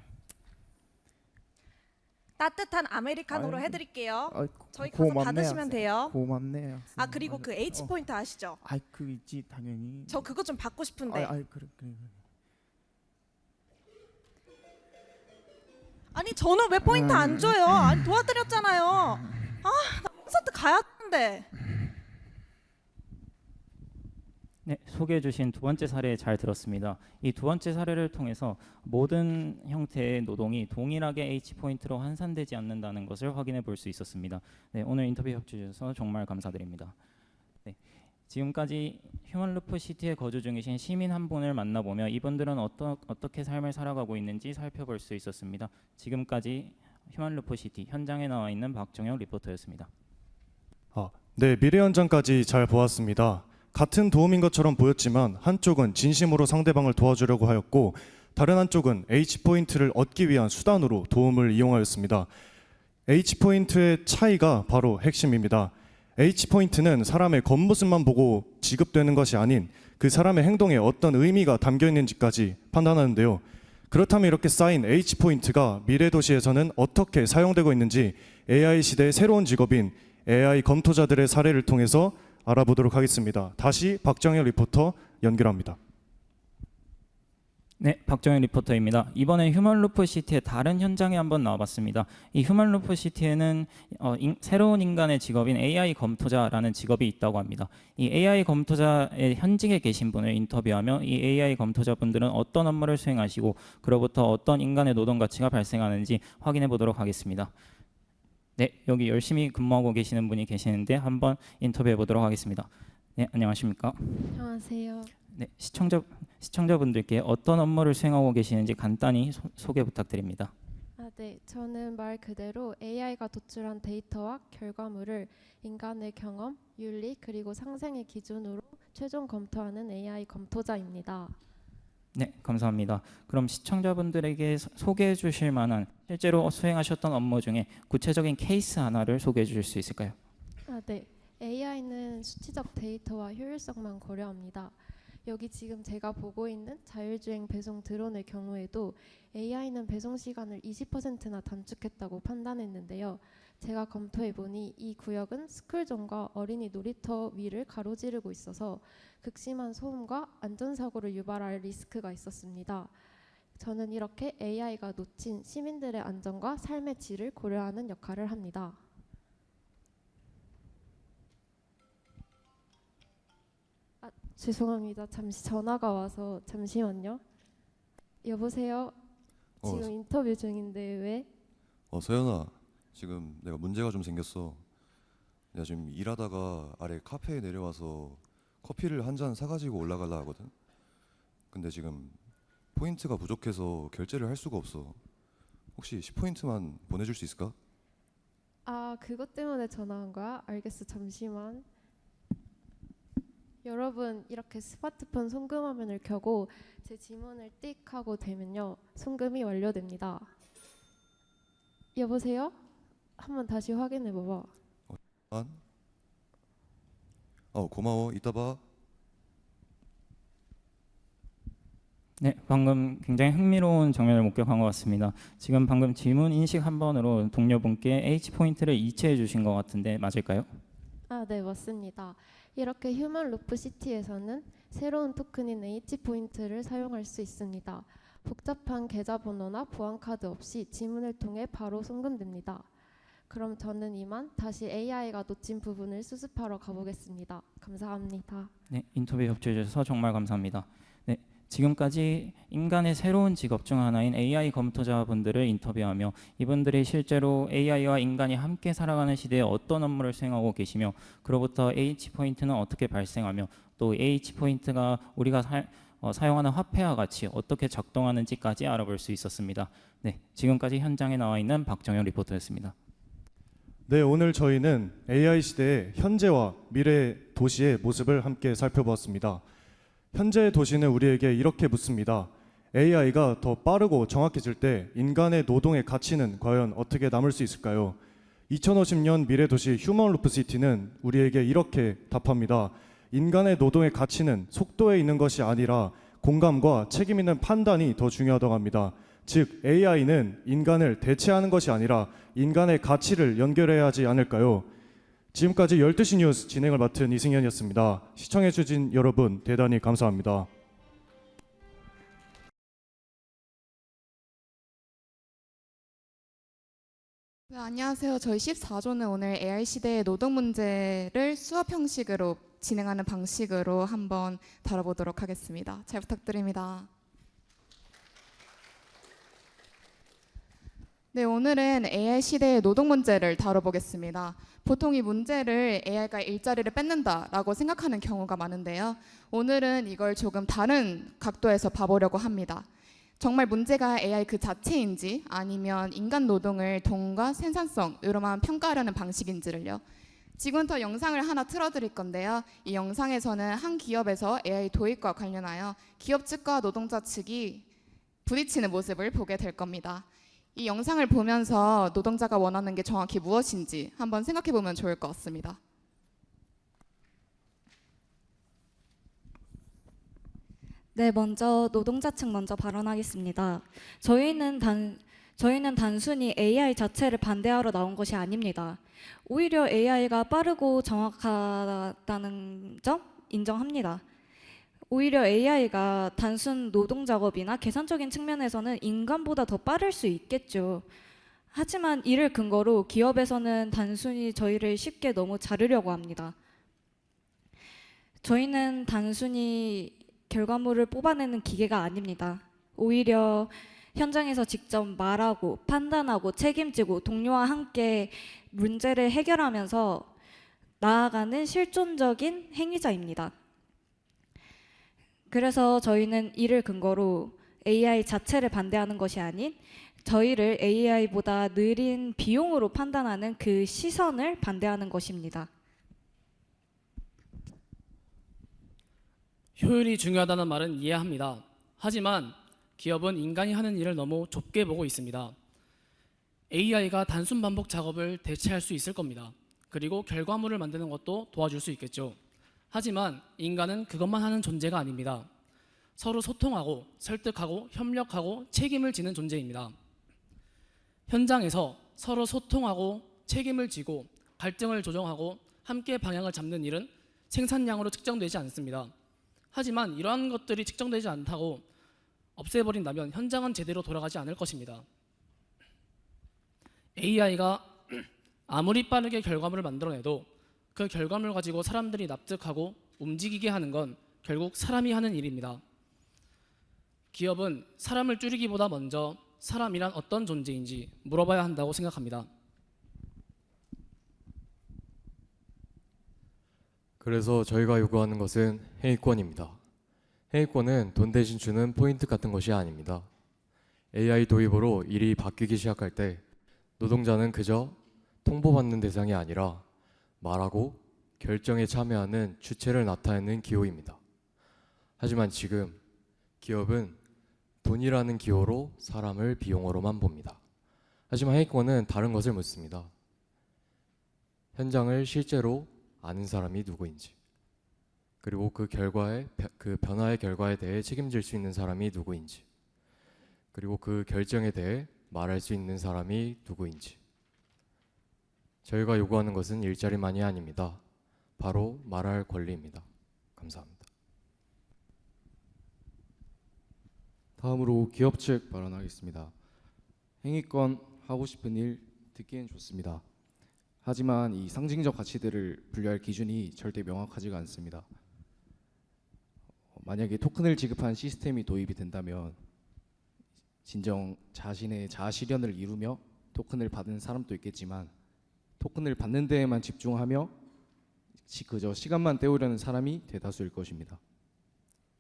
Speaker 16: 따뜻한 아메리카노로
Speaker 14: 아이고.
Speaker 16: 해드릴게요.
Speaker 14: 아이,
Speaker 16: 저희 가서
Speaker 14: 고맙네,
Speaker 16: 받으시면
Speaker 14: 학생.
Speaker 16: 돼요.
Speaker 14: 고맙네. 학생.
Speaker 16: 아 그리고 그 H 포인트 아시죠?
Speaker 14: 아이 그 있지 당연히.
Speaker 16: 저 그거 좀 받고 싶은데.
Speaker 14: 아이 그래.
Speaker 16: 아니 저는 왜 포인트 안 줘요? 아니 도와드렸잖아요. 나 콘서트 가야 하는데.
Speaker 2: 네, 소개해 주신 두 번째 사례 잘 들었습니다. 이 두 번째 사례를 통해서 모든 형태의 노동이 동일하게 H포인트로 환산되지 않는다는 것을 확인해 볼 수 있었습니다. 네, 오늘 인터뷰 협조해 주셔서 정말 감사드립니다. 네, 지금까지 휴먼루프 시티에 거주 중이신 시민 한 분을 만나보며 이분들은 어떻게 삶을 살아가고 있는지 살펴볼 수 있었습니다. 지금까지 휴먼루프 시티 현장에 나와 있는 박정혁 리포터였습니다.
Speaker 11: 네, 미래 현장까지 잘 보았습니다. 같은 도움인 것처럼 보였지만 한쪽은 진심으로 상대방을 도와주려고 하였고 다른 한쪽은 H포인트를 얻기 위한 수단으로 도움을 이용하였습니다. H포인트의 차이가 바로 핵심입니다. H포인트는 사람의 겉모습만 보고 지급되는 것이 아닌 그 사람의 행동에 어떤 의미가 담겨 있는지까지 판단하는데요. 그렇다면 이렇게 쌓인 H포인트가 미래 도시에서는 어떻게 사용되고 있는지 AI 시대의 새로운 직업인 AI 검토자들의 사례를 통해서 알아보도록 하겠습니다. 다시 박정현 리포터 연결합니다.
Speaker 2: 네, 박정현 리포터입니다. 이번에 휴먼루프 시티의 다른 현장에 한번 나와봤습니다. 이 휴먼루프 시티에는 새로운 인간의 직업인 AI 검토자라는 직업이 있다고 합니다. 이 AI 검토자의 현직에 계신 분을 인터뷰하며 이 AI 검토자분들은 어떤 업무를 수행하시고 그로부터 어떤 인간의 노동 가치가 발생하는지 확인해 보도록 하겠습니다. 네, 여기 열심히 근무하고 계시는 분이 계시는데 한번 인터뷰해 보도록 하겠습니다. 네, 안녕하십니까?
Speaker 17: 안녕하세요.
Speaker 2: 네, 시청자분들께 어떤 업무를 수행하고 계시는지 간단히 소개 부탁드립니다.
Speaker 17: 네, 저는 말 그대로 AI가 도출한 데이터와 결과물을 인간의 경험, 윤리 그리고 상생의 기준으로 최종 검토하는 AI 검토자입니다.
Speaker 2: 네, 감사합니다. 그럼 시청자분들에게 소개해 주실 만한 실제로 수행하셨던 업무 중에 구체적인 케이스 하나를 소개해 주실 수 있을까요?
Speaker 17: 네, AI는 수치적 데이터와 효율성만 고려합니다. 여기 지금 제가 보고 있는 자율주행 배송 드론의 경우에도 AI는 배송 시간을 20%나 단축했다고 판단했는데요. 제가 검토해보니 이 구역은 스쿨존과 어린이 놀이터 위를 가로지르고 있어서 극심한 소음과 안전사고를 유발할 리스크가 있었습니다. 저는 이렇게 AI가 놓친 시민들의 안전과 삶의 질을 고려하는 역할을 합니다. 죄송합니다. 잠시 전화가 와서 잠시만요. 여보세요? 지금 인터뷰 중인데 왜?
Speaker 18: 서연아, 지금 내가 문제가 좀 생겼어. 내가 지금 일하다가 아래 카페에 내려와서 커피를 한 잔 사가지고 올라가려 하거든. 근데 지금 포인트가 부족해서 결제를 할 수가 없어. 혹시 10포인트만 보내줄 수 있을까?
Speaker 17: 그것 때문에 전화한 거야? 알겠어. 잠시만. 여러분, 이렇게 스마트폰 송금 화면을 켜고 제 지문을 띡 하고 되면요, 송금이 완료됩니다. 여보세요? 한번 다시 확인해 봐봐.
Speaker 18: 고마워. 이따 봐.
Speaker 2: 네, 방금 굉장히 흥미로운 장면을 목격한 것 같습니다. 지금 방금 지문 인식 한 번으로 동료분께 H포인트를 이체해 주신 것 같은데 맞을까요?
Speaker 17: 네, 맞습니다. 이렇게 휴먼 루프 시티에서는 새로운 토큰인 H포인트를 사용할 수 있습니다. 복잡한 계좌번호나 보안카드 없이 지문을 통해 바로 송금됩니다. 그럼 저는 이만 다시 AI가 놓친 부분을 수습하러 가보겠습니다. 감사합니다.
Speaker 2: 네, 인터뷰 협조해 주셔서 정말 감사합니다. 네, 지금까지 인간의 새로운 직업 중 하나인 AI 검토자분들을 인터뷰하며 이분들이 실제로 AI와 인간이 함께 살아가는 시대에 어떤 업무를 수행하고 계시며 그로부터 H포인트는 어떻게 발생하며 또 H포인트가 우리가 사용하는 화폐와 같이 어떻게 작동하는지까지 알아볼 수 있었습니다. 네, 지금까지 현장에 나와 있는 박정현 리포터였습니다.
Speaker 11: 네, 오늘 저희는 AI 시대의 현재와 미래 도시의 모습을 함께 살펴보았습니다. 현재의 도시는 우리에게 이렇게 묻습니다. AI가 더 빠르고 정확해질 때 인간의 노동의 가치는 과연 어떻게 남을 수 있을까요? 2050년 미래도시 휴먼 루프 시티는 우리에게 이렇게 답합니다. 인간의 노동의 가치는 속도에 있는 것이 아니라 공감과 책임 있는 판단이 더 중요하다고 합니다. 즉 AI는 인간을 대체하는 것이 아니라 인간의 가치를 연결해야 하지 않을까요? 지금까지 12시 뉴스 진행을 맡은 이승현이었습니다. 시청해 주신 여러분 대단히 감사합니다.
Speaker 19: 네, 안녕하세요. 저희 14조는 오늘 AI 시대의 노동 문제를 수업 형식으로 진행하는 방식으로 한번 다뤄보도록 하겠습니다. 잘 부탁드립니다. 네, 오늘은 AI 시대의 노동 문제를 다뤄보겠습니다. 보통 이 문제를 AI가 일자리를 뺏는다라고 생각하는 경우가 많은데요. 오늘은 이걸 조금 다른 각도에서 봐보려고 합니다. 정말 문제가 AI 그 자체인지 아니면 인간 노동을 돈과 생산성으로만 평가하려는 방식인지를요. 지금부터 영상을 하나 틀어드릴 건데요. 이 영상에서는 한 기업에서 AI 도입과 관련하여 기업 측과 노동자 측이 부딪히는 모습을 보게 될 겁니다. 이 영상을 보면서 노동자가 원하는 게 정확히 무엇인지 한번 생각해 보면 좋을 것 같습니다.
Speaker 4: 네, 먼저 노동자 측 먼저 발언하겠습니다. 저희는 단순히 AI 자체를 반대하러 나온 것이 아닙니다. 오히려 AI가 빠르고 정확하다는 점 인정합니다. 오히려 AI가 단순 노동 작업이나 계산적인 측면에서는 인간보다 더 빠를 수 있겠죠. 하지만 이를 근거로 기업에서는 단순히 저희를 쉽게 너무 자르려고 합니다. 저희는 단순히 결과물을 뽑아내는 기계가 아닙니다. 오히려 현장에서 직접 말하고 판단하고 책임지고 동료와 함께 문제를 해결하면서 나아가는 실존적인 행위자입니다. 그래서 저희는 이를 근거로 AI 자체를 반대하는 것이 아닌 저희를 AI보다 느린 비용으로 판단하는 그 시선을 반대하는 것입니다.
Speaker 20: 효율이 중요하다는 말은 이해합니다. 하지만 기업은 인간이 하는 일을 너무 좁게 보고 있습니다. AI가 단순 반복 작업을 대체할 수 있을 겁니다. 그리고 결과물을 만드는 것도 도와줄 수 있겠죠. 하지만 인간은 그것만 하는 존재가 아닙니다. 서로 소통하고 설득하고 협력하고 책임을 지는 존재입니다. 현장에서 서로 소통하고 책임을 지고 갈등을 조정하고 함께 방향을 잡는 일은 생산량으로 측정되지 않습니다. 하지만 이러한 것들이 측정되지 않다고 없애버린다면 현장은 제대로 돌아가지 않을 것입니다. AI가 아무리 빠르게 결과물을 만들어내도 그 결과물 가지고 사람들이 납득하고 움직이게 하는 건 결국 사람이 하는 일입니다. 기업은 사람을 줄이기보다 먼저 사람이란 어떤 존재인지 물어봐야 한다고 생각합니다.
Speaker 21: 그래서 저희가 요구하는 것은 행위권입니다. 행위권은 돈 대신 주는 포인트 같은 것이 아닙니다. AI 도입으로 일이 바뀌기 시작할 때 노동자는 그저 통보받는 대상이 아니라 말하고 결정에 참여하는 주체를 나타내는 기호입니다. 하지만 지금 기업은 돈이라는 기호로 사람을 비용으로만 봅니다. 하지만 행위권은 다른 것을 묻습니다. 현장을 실제로 아는 사람이 누구인지, 그리고 그 변화의 결과에 대해 책임질 수 있는 사람이 누구인지, 그리고 그 결정에 대해 말할 수 있는 사람이 누구인지. 저희가 요구하는 것은 일자리만이 아닙니다. 바로 말할 권리입니다. 감사합니다.
Speaker 22: 다음으로 기업 측 발언하겠습니다. 행위권 하고 싶은 일 듣기엔 좋습니다. 하지만 이 상징적 가치들을 분류할 기준이 절대 명확하지가 않습니다. 만약에 토큰을 지급한 시스템이 도입이 된다면 진정 자신의 자아 실현을 이루며 토큰을 받은 사람도 있겠지만 토큰을 받는 데에만 집중하며 그저 시간만 때우려는 사람이 대다수일 것입니다.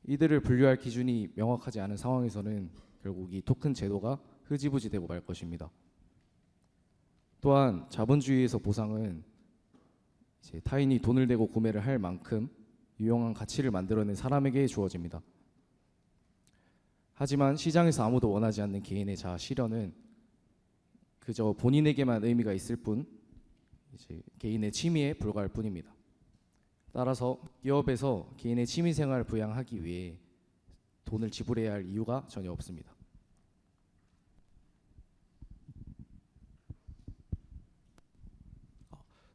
Speaker 22: 이들을 분류할 기준이 명확하지 않은 상황에서는 결국 이 토큰 제도가 흐지부지되고 말 것입니다. 또한 자본주의에서 보상은 이제 타인이 돈을 내고 구매를 할 만큼 유용한 가치를 만들어낸 사람에게 주어집니다. 하지만 시장에서 아무도 원하지 않는 개인의 자아 실현은 그저 본인에게만 의미가 있을 뿐 이제 개인의 취미에 불과할 뿐입니다. 따라서 기업에서 개인의 취미 생활을 부양하기 위해 돈을 지불해야 할 이유가 전혀 없습니다.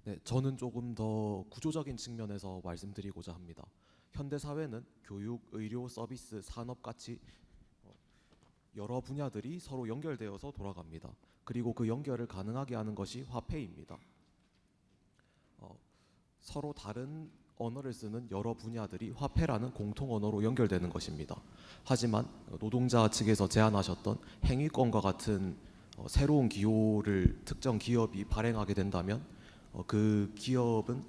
Speaker 1: 네, 저는 조금 더 구조적인 측면에서 말씀드리고자 합니다. 현대 사회는 교육, 의료, 서비스, 산업 같이 여러 분야들이 서로 연결되어서 돌아갑니다. 그리고 그 연결을 가능하게 하는 것이 화폐입니다. 서로 다른 언어를 쓰는 여러 분야들이 화폐라는 공통 언어로 연결되는 것입니다. 하지만 노동자 측에서 제안하셨던 행위권과 같은 새로운 기호를 특정 기업이 발행하게 된다면 그 기업은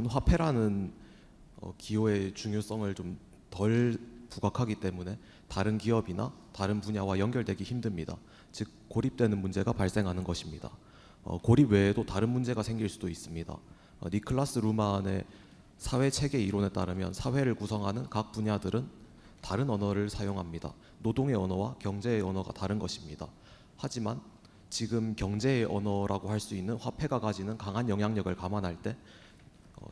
Speaker 1: 화폐라는 기호의 중요성을 좀 덜 부각하기 때문에 다른 기업이나 다른 분야와 연결되기 힘듭니다. 즉 고립되는 문제가 발생하는 것입니다. 고립 외에도 다른 문제가 생길 수도 있습니다. 니클라스 루만의 사회체계 이론에 따르면 사회를 구성하는 각 분야들은 다른 언어를 사용합니다. 노동의 언어와 경제의 언어가 다른 것입니다. 하지만 지금 경제의 언어라고 할 수 있는 화폐가 가지는 강한 영향력을 감안할 때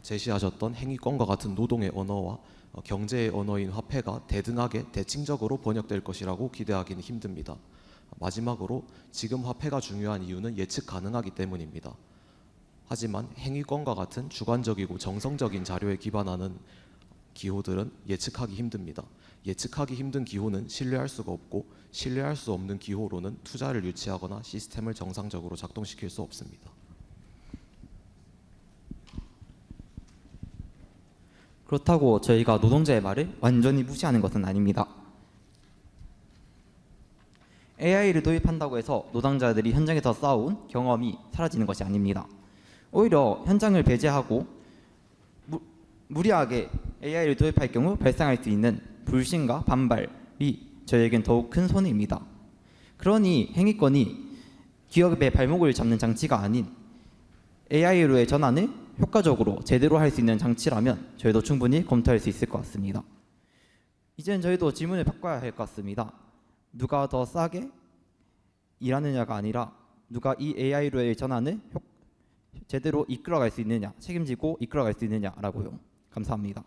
Speaker 1: 제시하셨던 행위권과 같은 노동의 언어와 경제의 언어인 화폐가 대등하게 대칭적으로 번역될 것이라고 기대하기는 힘듭니다. 마지막으로 지금 화폐가 중요한 이유는 예측 가능하기 때문입니다. 하지만 행위권과 같은 주관적이고 정성적인 자료에 기반하는 기호들은 예측하기 힘듭니다. 예측하기 힘든 기호는 신뢰할 수가 없고 신뢰할 수 없는 기호로는 투자를 유치하거나 시스템을 정상적으로 작동시킬 수 없습니다.
Speaker 3: 그렇다고 저희가 노동자의 말을 완전히 무시하는 것은 아닙니다. AI를 도입한다고 해서 노동자들이 현장에서 쌓아온 경험이 사라지는 것이 아닙니다. 오히려 현장을 배제하고 무리하게 AI를 도입할 경우 발생할 수 있는 불신과 반발이 저에겐 더욱 큰 손해입니다. 그러니 행위권이 기업의 발목을 잡는 장치가 아닌 AI로의 전환을 효과적으로 제대로 할 수 있는 장치라면 저희도 충분히 검토할 수 있을 것 같습니다. 이제는 저희도 질문을 바꿔야 할 것 같습니다. 누가 더 싸게 일하느냐가 아니라 누가 이 AI로의 전환을 제대로 이끌어갈 수 있느냐, 책임지고 이끌어갈 수 있느냐라고요. 감사합니다.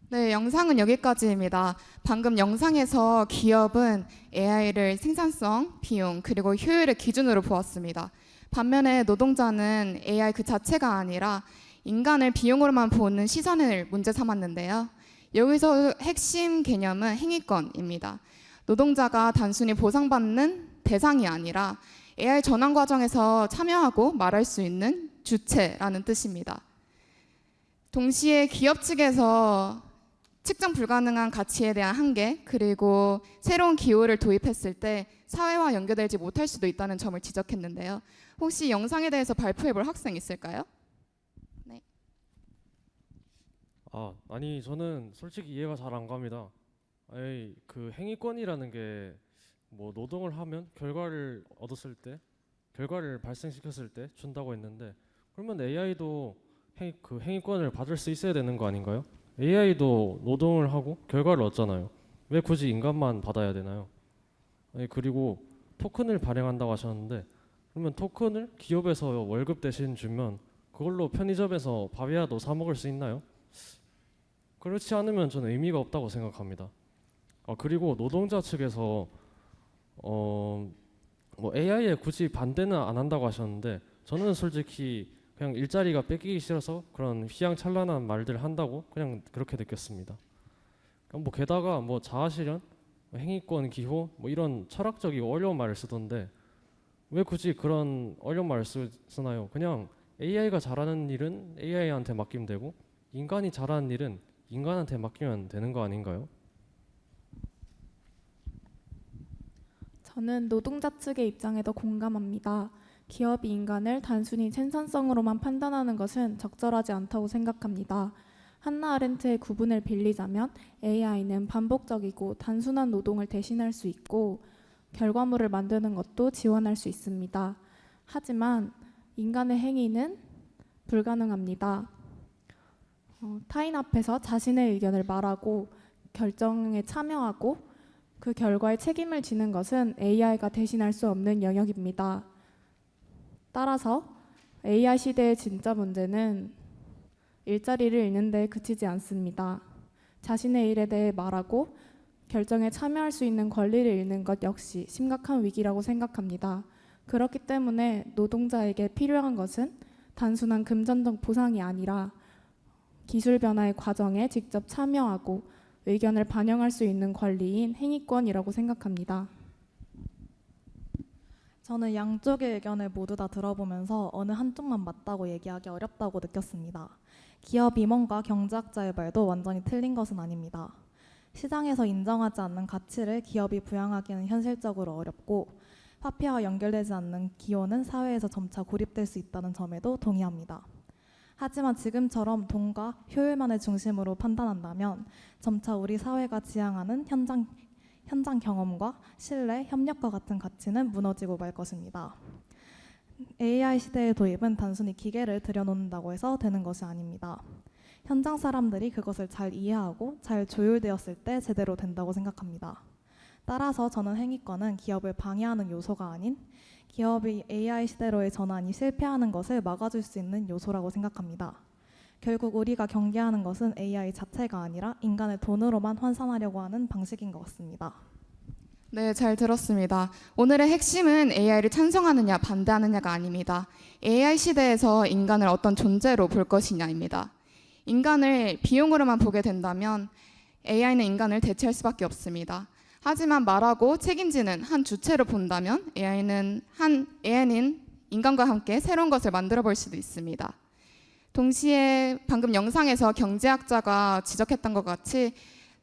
Speaker 19: 네, 영상은 여기까지입니다. 방금 영상에서 기업은 AI를 생산성, 비용, 그리고 효율의 기준으로 보았습니다. 반면에 노동자는 AI 그 자체가 아니라 인간을 비용으로만 보는 시선을 문제 삼았는데요. 여기서 핵심 개념은 행위권입니다. 노동자가 단순히 보상받는 대상이 아니라 AI 전환 과정에서 참여하고 말할 수 있는 주체라는 뜻입니다. 동시에 기업 측에서 측정 불가능한 가치에 대한 한계, 그리고 새로운 기호를 도입했을 때 사회와 연결되지 못할 수도 있다는 점을 지적했는데요. 혹시 영상에 대해서 발표해 볼 학생 있을까요? 네.
Speaker 23: 아니 저는 솔직히 이해가 잘 안 갑니다. 그 행위권이라는 게 뭐 노동을 하면 결과를 얻었을 때, 결과를 발생시켰을 때 준다고 했는데, 그러면 AI도 그 행위권을 받을 수 있어야 되는 거 아닌가요? AI도 노동을 하고 결과를 얻잖아요. 왜 굳이 인간만 받아야 되나요? 그리고 토큰을 발행한다고 하셨는데, 그러면 토큰을 기업에서 월급 대신 주면 그걸로 편의점에서 밥이라도 사 먹을 수 있나요? 그렇지 않으면 저는 의미가 없다고 생각합니다. 그리고 노동자 측에서 뭐 AI에 굳이 반대는 안 한다고 하셨는데, 저는 솔직히 그냥 일자리가 뺏기기 싫어서 그런 휘황찬란한 말들을 한다고 그냥 그렇게 느꼈습니다. 뭐 게다가 뭐 자아실현, 행위권 기호 뭐 이런 철학적이고 어려운 말을 쓰던데 왜 굳이 그런 어려운 말을 쓰나요? 그냥 AI가 잘하는 일은 AI한테 맡기면 되고 인간이 잘하는 일은 인간한테 맡기면 되는 거 아닌가요?
Speaker 24: 저는 노동자 측의 입장에도 공감합니다. 기업이 인간을 단순히 생산성으로만 판단하는 것은 적절하지 않다고 생각합니다. 한나 아렌트의 구분을 빌리자면 AI는 반복적이고 단순한 노동을 대신할 수 있고 결과물을 만드는 것도 지원할 수 있습니다. 하지만 인간의 행위는 불가능합니다. 타인 앞에서 자신의 의견을 말하고 결정에 참여하고 그 결과에 책임을 지는 것은 AI가 대신할 수 없는 영역입니다. 따라서 AI 시대의 진짜 문제는 일자리를 잃는 데 그치지 않습니다. 자신의 일에 대해 말하고 결정에 참여할 수 있는 권리를 잃는 것 역시 심각한 위기라고 생각합니다. 그렇기 때문에 노동자에게 필요한 것은 단순한 금전적 보상이 아니라 기술 변화의 과정에 직접 참여하고 의견을 반영할 수 있는 권리인 행위권이라고 생각합니다.
Speaker 4: 저는 양쪽의 의견을 모두 다 들어보면서 어느 한쪽만 맞다고 얘기하기 어렵다고 느꼈습니다. 기업 임원과 경제학자의 말도 완전히 틀린 것은 아닙니다. 시장에서 인정하지 않는 가치를 기업이 부양하기는 현실적으로 어렵고 화폐와 연결되지 않는 기호는 사회에서 점차 고립될 수 있다는 점에도 동의합니다. 하지만 지금처럼 돈과 효율만을 중심으로 판단한다면 점차 우리 사회가 지향하는 현장 경험과 신뢰, 협력과 같은 가치는 무너지고 말 것입니다. AI 시대의 도입은 단순히 기계를 들여놓는다고 해서 되는 것이 아닙니다. 현장 사람들이 그것을 잘 이해하고 잘 조율되었을 때 제대로 된다고 생각합니다. 따라서 저는 행위권은 기업을 방해하는 요소가 아닌 기업이 AI 시대로의 전환이 실패하는 것을 막아줄 수 있는 요소라고 생각합니다. 결국 우리가 경계하는 것은 AI 자체가 아니라 인간을 돈으로만 환산하려고 하는 방식인 것 같습니다.
Speaker 19: 네, 잘 들었습니다. 오늘의 핵심은 AI를 찬성하느냐 반대하느냐가 아닙니다. AI 시대에서 인간을 어떤 존재로 볼 것이냐입니다. 인간을 비용으로만 보게 된다면 AI는 인간을 대체할 수밖에 없습니다. 하지만 말하고 책임지는 한 주체로 본다면 AI는 인간과 함께 새로운 것을 만들어 볼 수도 있습니다. 동시에 방금 영상에서 경제학자가 지적했던 것 같이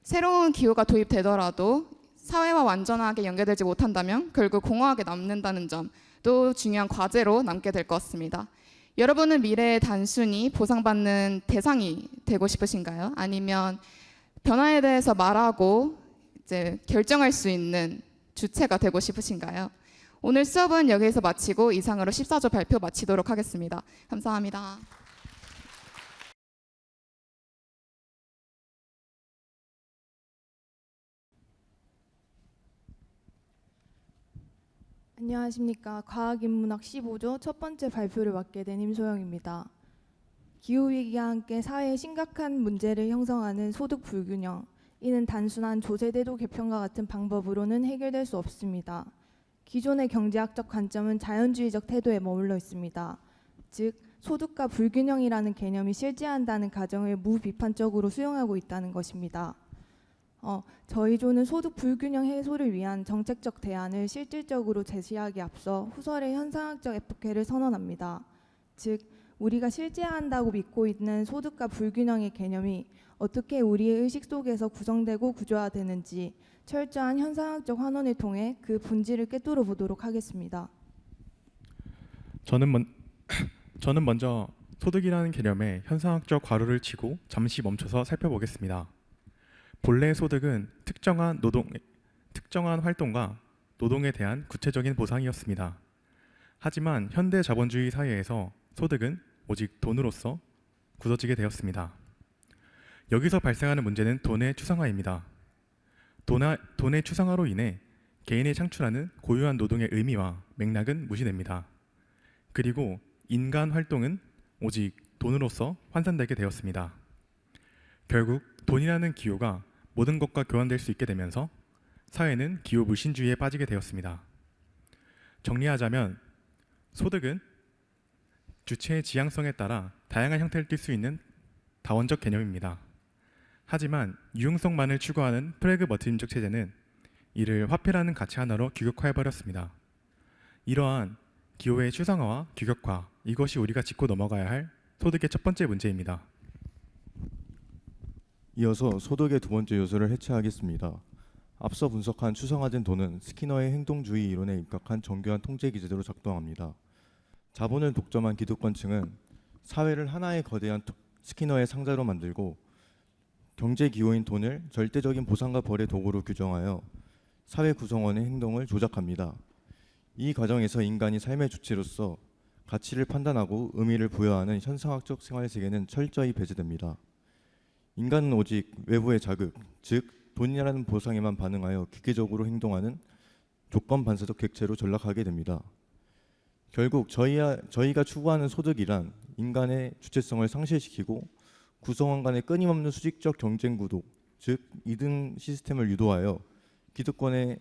Speaker 19: 새로운 기호가 도입되더라도 사회와 완전하게 연결되지 못한다면 결국 공허하게 남는다는 점도 중요한 과제로 남게 될 것 같습니다. 여러분은 미래에 단순히 보상받는 대상이 되고 싶으신가요? 아니면 변화에 대해서 말하고 이제 결정할 수 있는 주체가 되고 싶으신가요? 오늘 수업은 여기에서 마치고 이상으로 14조 발표 마치도록 하겠습니다. 감사합니다.
Speaker 6: 안녕하십니까. 과학인문학 15조 첫 번째 발표를 맡게 된 임소영입니다. 기후위기와 함께 사회에 심각한 문제를 형성하는 소득 불균형, 이는 단순한 조세제도 개편과 같은 방법으로는 해결될 수 없습니다. 기존의 경제학적 관점은 자연주의적 태도에 머물러 있습니다. 즉, 소득과 불균형이라는 개념이 실재한다는 가정을 무비판적으로 수용하고 있다는 것입니다. 저희 조는 소득 불균형 해소를 위한 정책적 대안을 실질적으로 제시하기 앞서 후설의 현상학적 에포케를 선언합니다. 즉, 우리가 실제한다고 믿고 있는 소득과 불균형의 개념이 어떻게 우리의 의식 속에서 구성되고 구조화되는지 철저한 현상학적 환원을 통해 그 본질을 꿰뚫어 보도록 하겠습니다.
Speaker 7: 저는 먼저 소득이라는 개념의 현상학적 괄호를 치고 잠시 멈춰서 살펴보겠습니다. 본래 소득은 특정한 활동과 노동에 대한 구체적인 보상이었습니다. 하지만 현대 자본주의 사회에서 소득은 오직 돈으로서 굳어지게 되었습니다. 여기서 발생하는 문제는 돈의 추상화입니다. 돈의 추상화로 인해 개인이 창출하는 고유한 노동의 의미와 맥락은 무시됩니다. 그리고 인간 활동은 오직 돈으로서 환산되게 되었습니다. 결국 돈이라는 기호가 모든 것과 교환될 수 있게 되면서 사회는 기호 물신주의에 빠지게 되었습니다. 정리하자면 소득은 주체의 지향성에 따라 다양한 형태를 띨 수 있는 다원적 개념입니다. 하지만 유용성만을 추구하는 프래그머티즘적 체제는 이를 화폐라는 가치 하나로 규격화해버렸습니다. 이러한 기호의 추상화와 규격화, 이것이 우리가 짚고 넘어가야 할 소득의 첫 번째 문제입니다.
Speaker 8: 이어서 소득의 두 번째 요소를 해체하겠습니다. 앞서 분석한 추상화된 돈은 스키너의 행동주의 이론에 입각한 정교한 통제 기제도로 작동합니다. 자본을 독점한 기득권층은 사회를 하나의 거대한 스키너의 상자로 만들고 경제 기호인 돈을 절대적인 보상과 벌의 도구로 규정하여 사회 구성원의 행동을 조작합니다. 이 과정에서 인간이 삶의 주체로서 가치를 판단하고 의미를 부여하는 현상학적 생활 세계는 철저히 배제됩니다. 인간은 오직 외부의 자극, 즉 돈이라는 보상에만 반응하여 기계적으로 행동하는 조건 반사적 객체로 전락하게 됩니다. 결국 저희가 추구하는 소득이란 인간의 주체성을 상실시키고 구성원 간의 끊임없는 수직적 경쟁 구도, 즉 이등 시스템을 유도하여 기득권의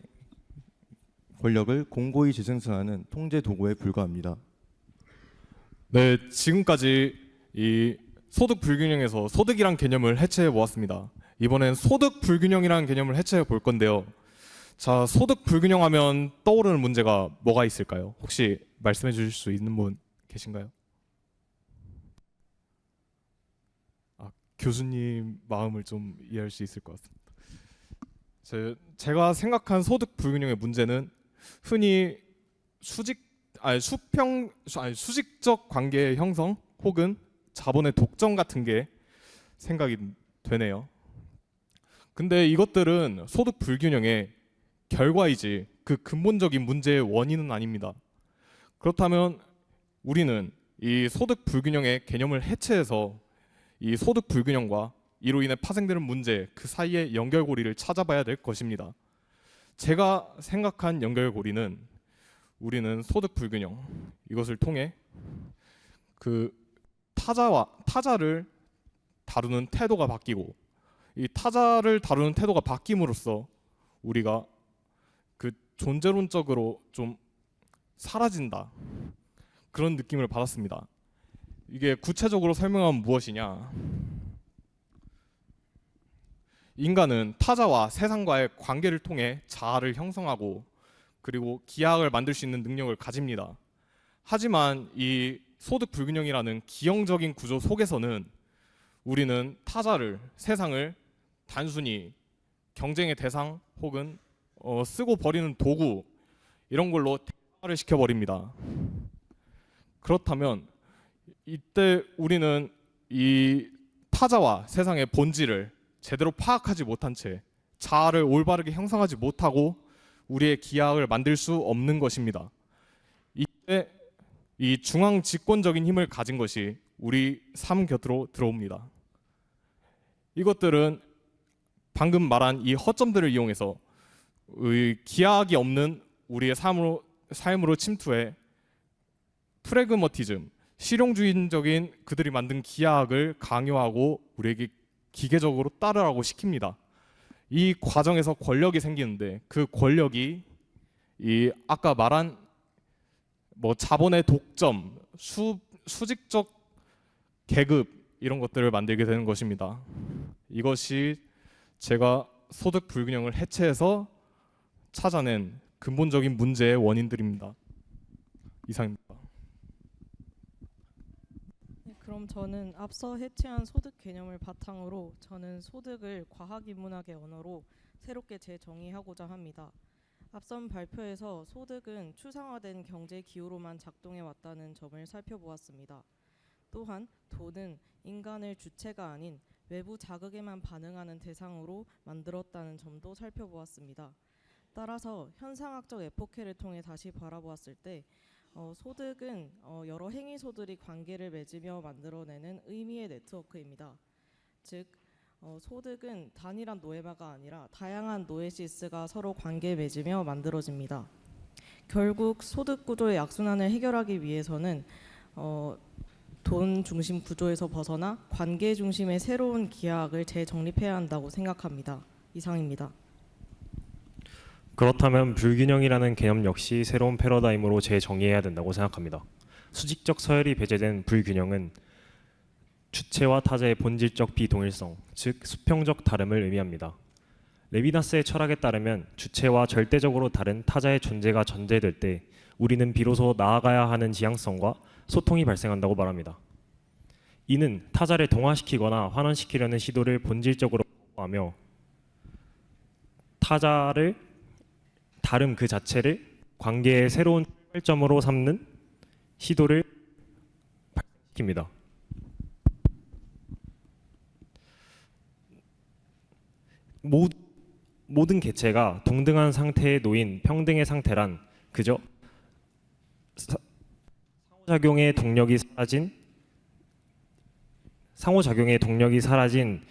Speaker 8: 권력을 공고히 재생산하는 통제 도구에 불과합니다.
Speaker 7: 네, 지금까지 이 소득 불균형에서 소득이란 개념을 해체해 보았습니다. 이번엔 소득 불균형이라는 개념을 해체해 볼 건데요. 자, 소득 불균형하면 떠오르는 문제가 뭐가 있을까요? 혹시 말씀해 주실 수 있는 분 계신가요? 교수님 마음을 좀 이해할 수 있을 것 같습니다. 제가 생각한 소득 불균형의 문제는 흔히 수직적 관계의 형성 혹은 자본의 독점 같은 게 생각이 되네요. 근데 이것들은 소득 불균형의 결과이지 그 근본적인 문제의 원인은 아닙니다. 그렇다면 우리는 이 소득 불균형의 개념을 해체해서 이 소득 불균형과 이로 인해 파생되는 문제 그 사이의 연결고리를 찾아봐야 될 것입니다. 제가 생각한 연결고리는 우리는 소득 불균형 이것을 통해 그 타자를 다루는 태도가 바뀌고 이 타자를 다루는 태도가 바뀜으로써 우리가 그 존재론적으로 좀 사라진다 그런 느낌을 받았습니다. 이게 구체적으로 설명하면 무엇이냐? 인간은 타자와 세상과의 관계를 통해 자아를 형성하고 그리고 기하학을 만들 수 있는 능력을 가집니다. 하지만 이 소득 불균형이라는 기형적인 구조 속에서는 우리는 타자를, 세상을 단순히 경쟁의 대상 혹은 쓰고 버리는 도구 이런 걸로 대화를 시켜버립니다. 그렇다면 이때 우리는 이 타자와 세상의 본질을 제대로 파악하지 못한 채 자아를 올바르게 형성하지 못하고 우리의 기하학을 만들 수 없는 것입니다. 이때 이 중앙 집권적인 힘을 가진 것이 우리 삶 곁으로 들어옵니다. 이것들은 방금 말한 이 허점들을 이용해서 기하학이 없는 우리의 삶으로 침투해 프래그머티즘, 실용주의적인 그들이 만든 기하학을 강요하고 우리에게 기계적으로 따르라고 시킵니다. 이 과정에서 권력이 생기는데 그 권력이 이 아까 말한 자본의 독점, 수직적 계급 이런 것들을 만들게 되는 것입니다. 이것이 제가 소득 불균형을 해체해서 찾아낸 근본적인 문제의 원인들입니다. 이상입니다.
Speaker 5: 그럼 저는 앞서 해체한 소득 개념을 바탕으로 저는 소득을 과학인문학의 언어로 새롭게 재정의하고자 합니다. 앞선 발표에서 소득은 추상화된 경제 기호로만 작동해 왔다는 점을 살펴보았습니다. 또한 돈은 인간을 주체가 아닌 외부 자극에만 반응하는 대상으로 만들었다는 점도 살펴보았습니다. 따라서 현상학적 에포케를 통해 다시 바라보았을 때 소득은 여러 행위소들이 관계를 맺으며 만들어내는 의미의 네트워크입니다. 즉 소득은 단일한 노예마가 아니라 다양한 노예시스가 서로 관계 맺으며 만들어집니다. 결국 소득 구조의 악순환을 해결하기 위해서는 돈 중심 구조에서 벗어나 관계 중심의 새로운 기하학을 재정립해야 한다고 생각합니다. 이상입니다.
Speaker 9: 그렇다면 불균형이라는 개념 역시 새로운 패러다임으로 재정의해야 된다고 생각합니다. 수직적 서열이 배제된 불균형은 주체와 타자의 본질적 비동일성, 즉 수평적 다름을 의미합니다. 레비나스의 철학에 따르면 주체와 절대적으로 다른 타자의 존재가 전제될 때 우리는 비로소 나아가야 하는 지향성과 소통이 발생한다고 말합니다. 이는 타자를 동화시키거나 환원시키려는 시도를 본질적으로 하며 타자를 다름 그 자체를 관계의 새로운 출발점으로 삼는 시도를 발생시킵니다. 모든 개체가 동등한 상태에 놓인 평등의 상태란 그저 상호작용의 동력이 사라진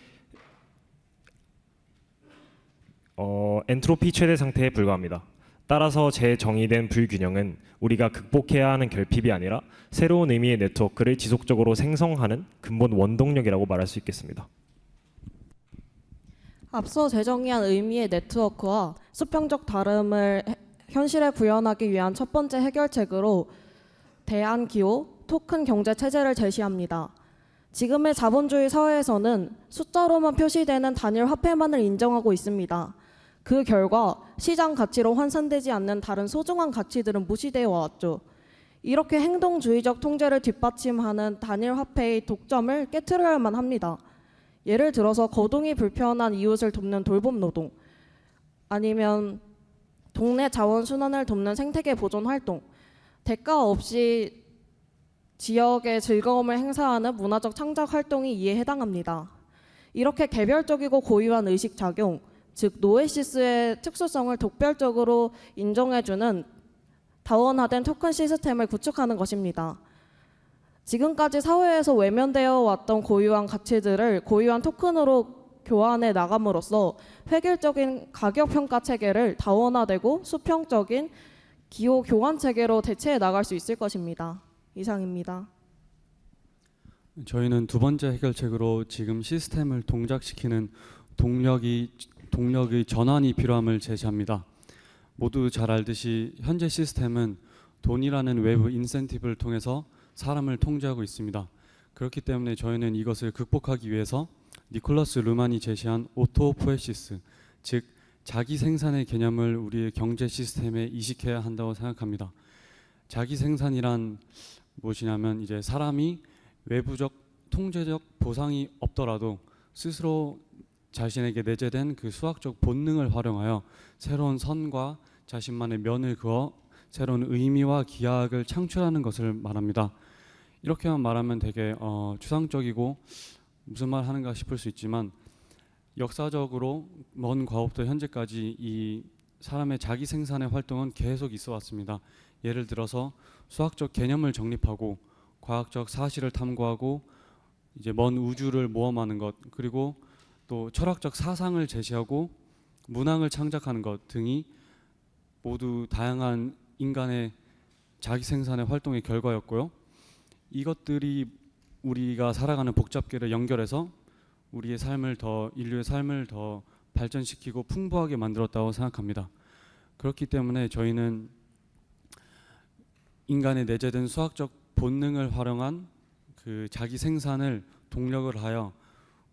Speaker 9: 엔트로피 최대 상태에 불과합니다. 따라서 재정의된 불균형은 우리가 극복해야 하는 결핍이 아니라 새로운 의미의 네트워크를 지속적으로 생성하는 근본 원동력이라고 말할 수 있겠습니다.
Speaker 10: 앞서 재정의한 의미의 네트워크와 수평적 다름을 현실에 구현하기 위한 첫 번째 해결책으로 대안기호 토큰 경제 체제를 제시합니다. 지금의 자본주의 사회에서는 숫자로만 표시되는 단일 화폐만을 인정하고 있습니다. 그 결과 시장 가치로 환산되지 않는 다른 소중한 가치들은 무시되어 왔죠. 이렇게 행동주의적 통제를 뒷받침하는 단일 화폐의 독점을 깨트려야만 합니다. 예를 들어서 거동이 불편한 이웃을 돕는 돌봄 노동, 아니면 동네 자원 순환을 돕는 생태계 보존 활동, 대가 없이 지역의 즐거움을 행사하는 문화적 창작 활동이 이에 해당합니다. 이렇게 개별적이고 고유한 의식 작용, 즉 노에시스의 특수성을 독별적으로 인정해주는 다원화된 토큰 시스템을 구축하는 것입니다. 지금까지 사회에서 외면되어 왔던 고유한 가치들을 고유한 토큰으로 교환해 나감으로써 획일적인 가격 평가 체계를 다원화되고 수평적인 기호 교환 체계로 대체해 나갈 수 있을 것입니다. 이상입니다.
Speaker 12: 저희는 두 번째 해결책으로 지금 시스템을 동작시키는 동력의 전환이 필요함을 제시합니다. 모두 잘 알듯이 현재 시스템은 돈이라는 외부 인센티브를 통해서 사람을 통제하고 있습니다. 그렇기 때문에 저희는 이것을 극복하기 위해서 니콜라스 루만이 제시한 오토포에시스, 즉 자기 생산의 개념을 우리의 경제 시스템에 이식해야 한다고 생각합니다. 자기 생산이란 무엇이냐면 이제 사람이 외부적 통제적 보상이 없더라도 스스로 자신에게 내재된 그 수학적 본능을 활용하여 새로운 선과 자신만의 면을 그어 새로운 의미와 기하학을 창출하는 것을 말합니다. 이렇게만 말하면 되게 추상적이고 무슨 말 하는가 싶을 수 있지만 역사적으로 먼 과거부터 현재까지 이 사람의 자기 생산의 활동은 계속 있어 왔습니다. 예를 들어서 수학적 개념을 정립하고 과학적 사실을 탐구하고 이제 먼 우주를 모험하는 것, 그리고 또 철학적 사상을 제시하고 문학을 창작하는 것 등이 모두 다양한 인간의 자기 생산의 활동의 결과였고요. 이것들이 우리가 살아가는 복잡계를 연결해서 우리의 삶을 더 인류의 삶을 더 발전시키고 풍부하게 만들었다고 생각합니다. 그렇기 때문에 저희는 인간의 내재된 수학적 본능을 활용한 그 자기 생산을 동력을 하여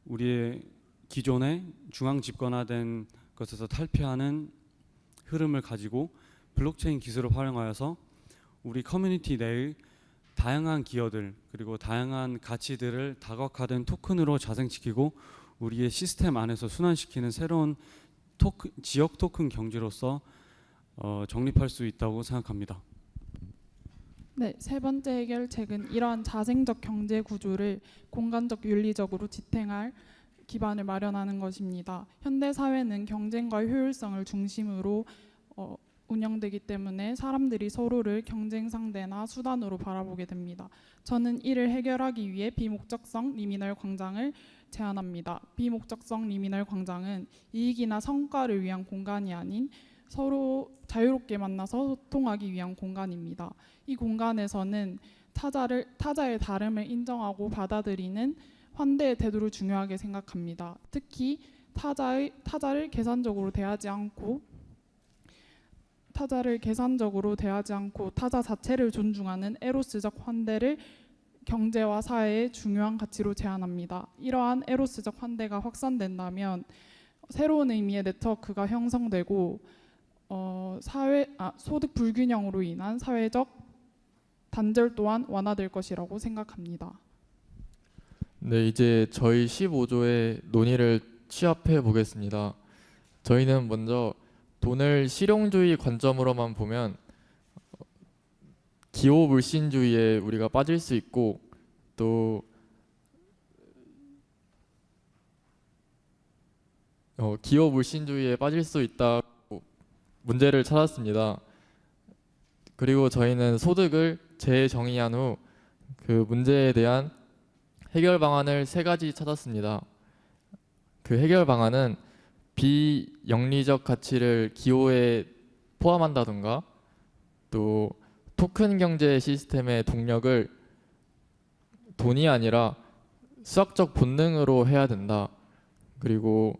Speaker 12: 우리의 기존의 중앙 집권화된 것에서 탈피하는 흐름을 가지고 블록체인 기술을 활용하여서 우리 커뮤니티 내의 다양한 기여들 그리고 다양한 가치들을 다각화된 토큰으로 자생시키고 우리의 시스템 안에서 순환시키는 새로운 지역 토큰 경제로서 정립할 수 있다고 생각합니다.
Speaker 24: 네, 세 번째 해결책은 이러한 자생적 경제 구조를 공간적 윤리적으로 지탱할 기반을 마련하는 것입니다. 현대 사회는 경쟁과 효율성을 중심으로 운영되기 때문에 사람들이 서로를 경쟁 상대나 수단으로 바라보게 됩니다. 저는 이를 해결하기 위해 비목적성 리미널 광장을 제안합니다. 비목적성 리미널 광장은 이익이나 성과를 위한 공간이 아닌 서로 자유롭게 만나서 소통하기 위한 공간입니다. 이 공간에서는 타자의 다름을 인정하고 받아들이는 환대의 태도를 중요하게 생각합니다. 특히 타자를 계산적으로 대하지 않고 타자 자체를 존중하는 에로스적 환대를 경제와 사회의 중요한 가치로 제안합니다. 이러한 에로스적 환대가 확산된다면 새로운 의미의 네트워크가 형성되고 소득 불균형으로 인한 사회적 단절 또한 완화될 것이라고 생각합니다.
Speaker 13: 네, 이제 저희 15조의 논의를 취합해 보겠습니다. 저희는 먼저 돈을 실용주의 관점으로만 보면 기호 물신주의에 우리가 빠질 수 있고 또 기호 물신주의에 빠질 수 있다고 문제를 찾았습니다. 그리고 저희는 소득을 재정의한 후 그 문제에 대한 해결 방안을 3가지 찾았습니다. 그 해결 방안은 비영리적 가치를 기호에 포함한다던가, 또 토큰 경제 시스템의 동력을 돈이 아니라 수학적 본능으로 해야 된다. 그리고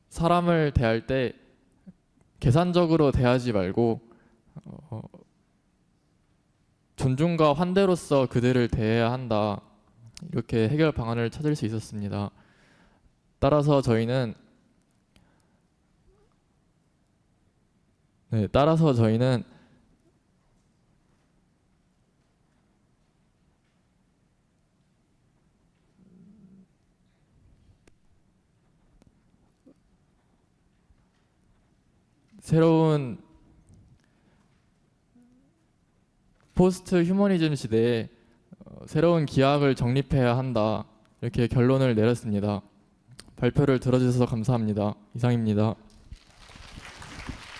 Speaker 13: 사람을 대할 때 계산적으로 대하지 말고 존중과 환대로서 그들을 대해야 한다. 이렇게 해결 방안을 찾을 수 있었습니다. 따라서 저희는 새로운 포스트 휴머니즘 시대에 새로운 기하학을 정립해야 한다. 이렇게 결론을 내렸습니다. 발표를 들어주셔서 감사합니다. 이상입니다.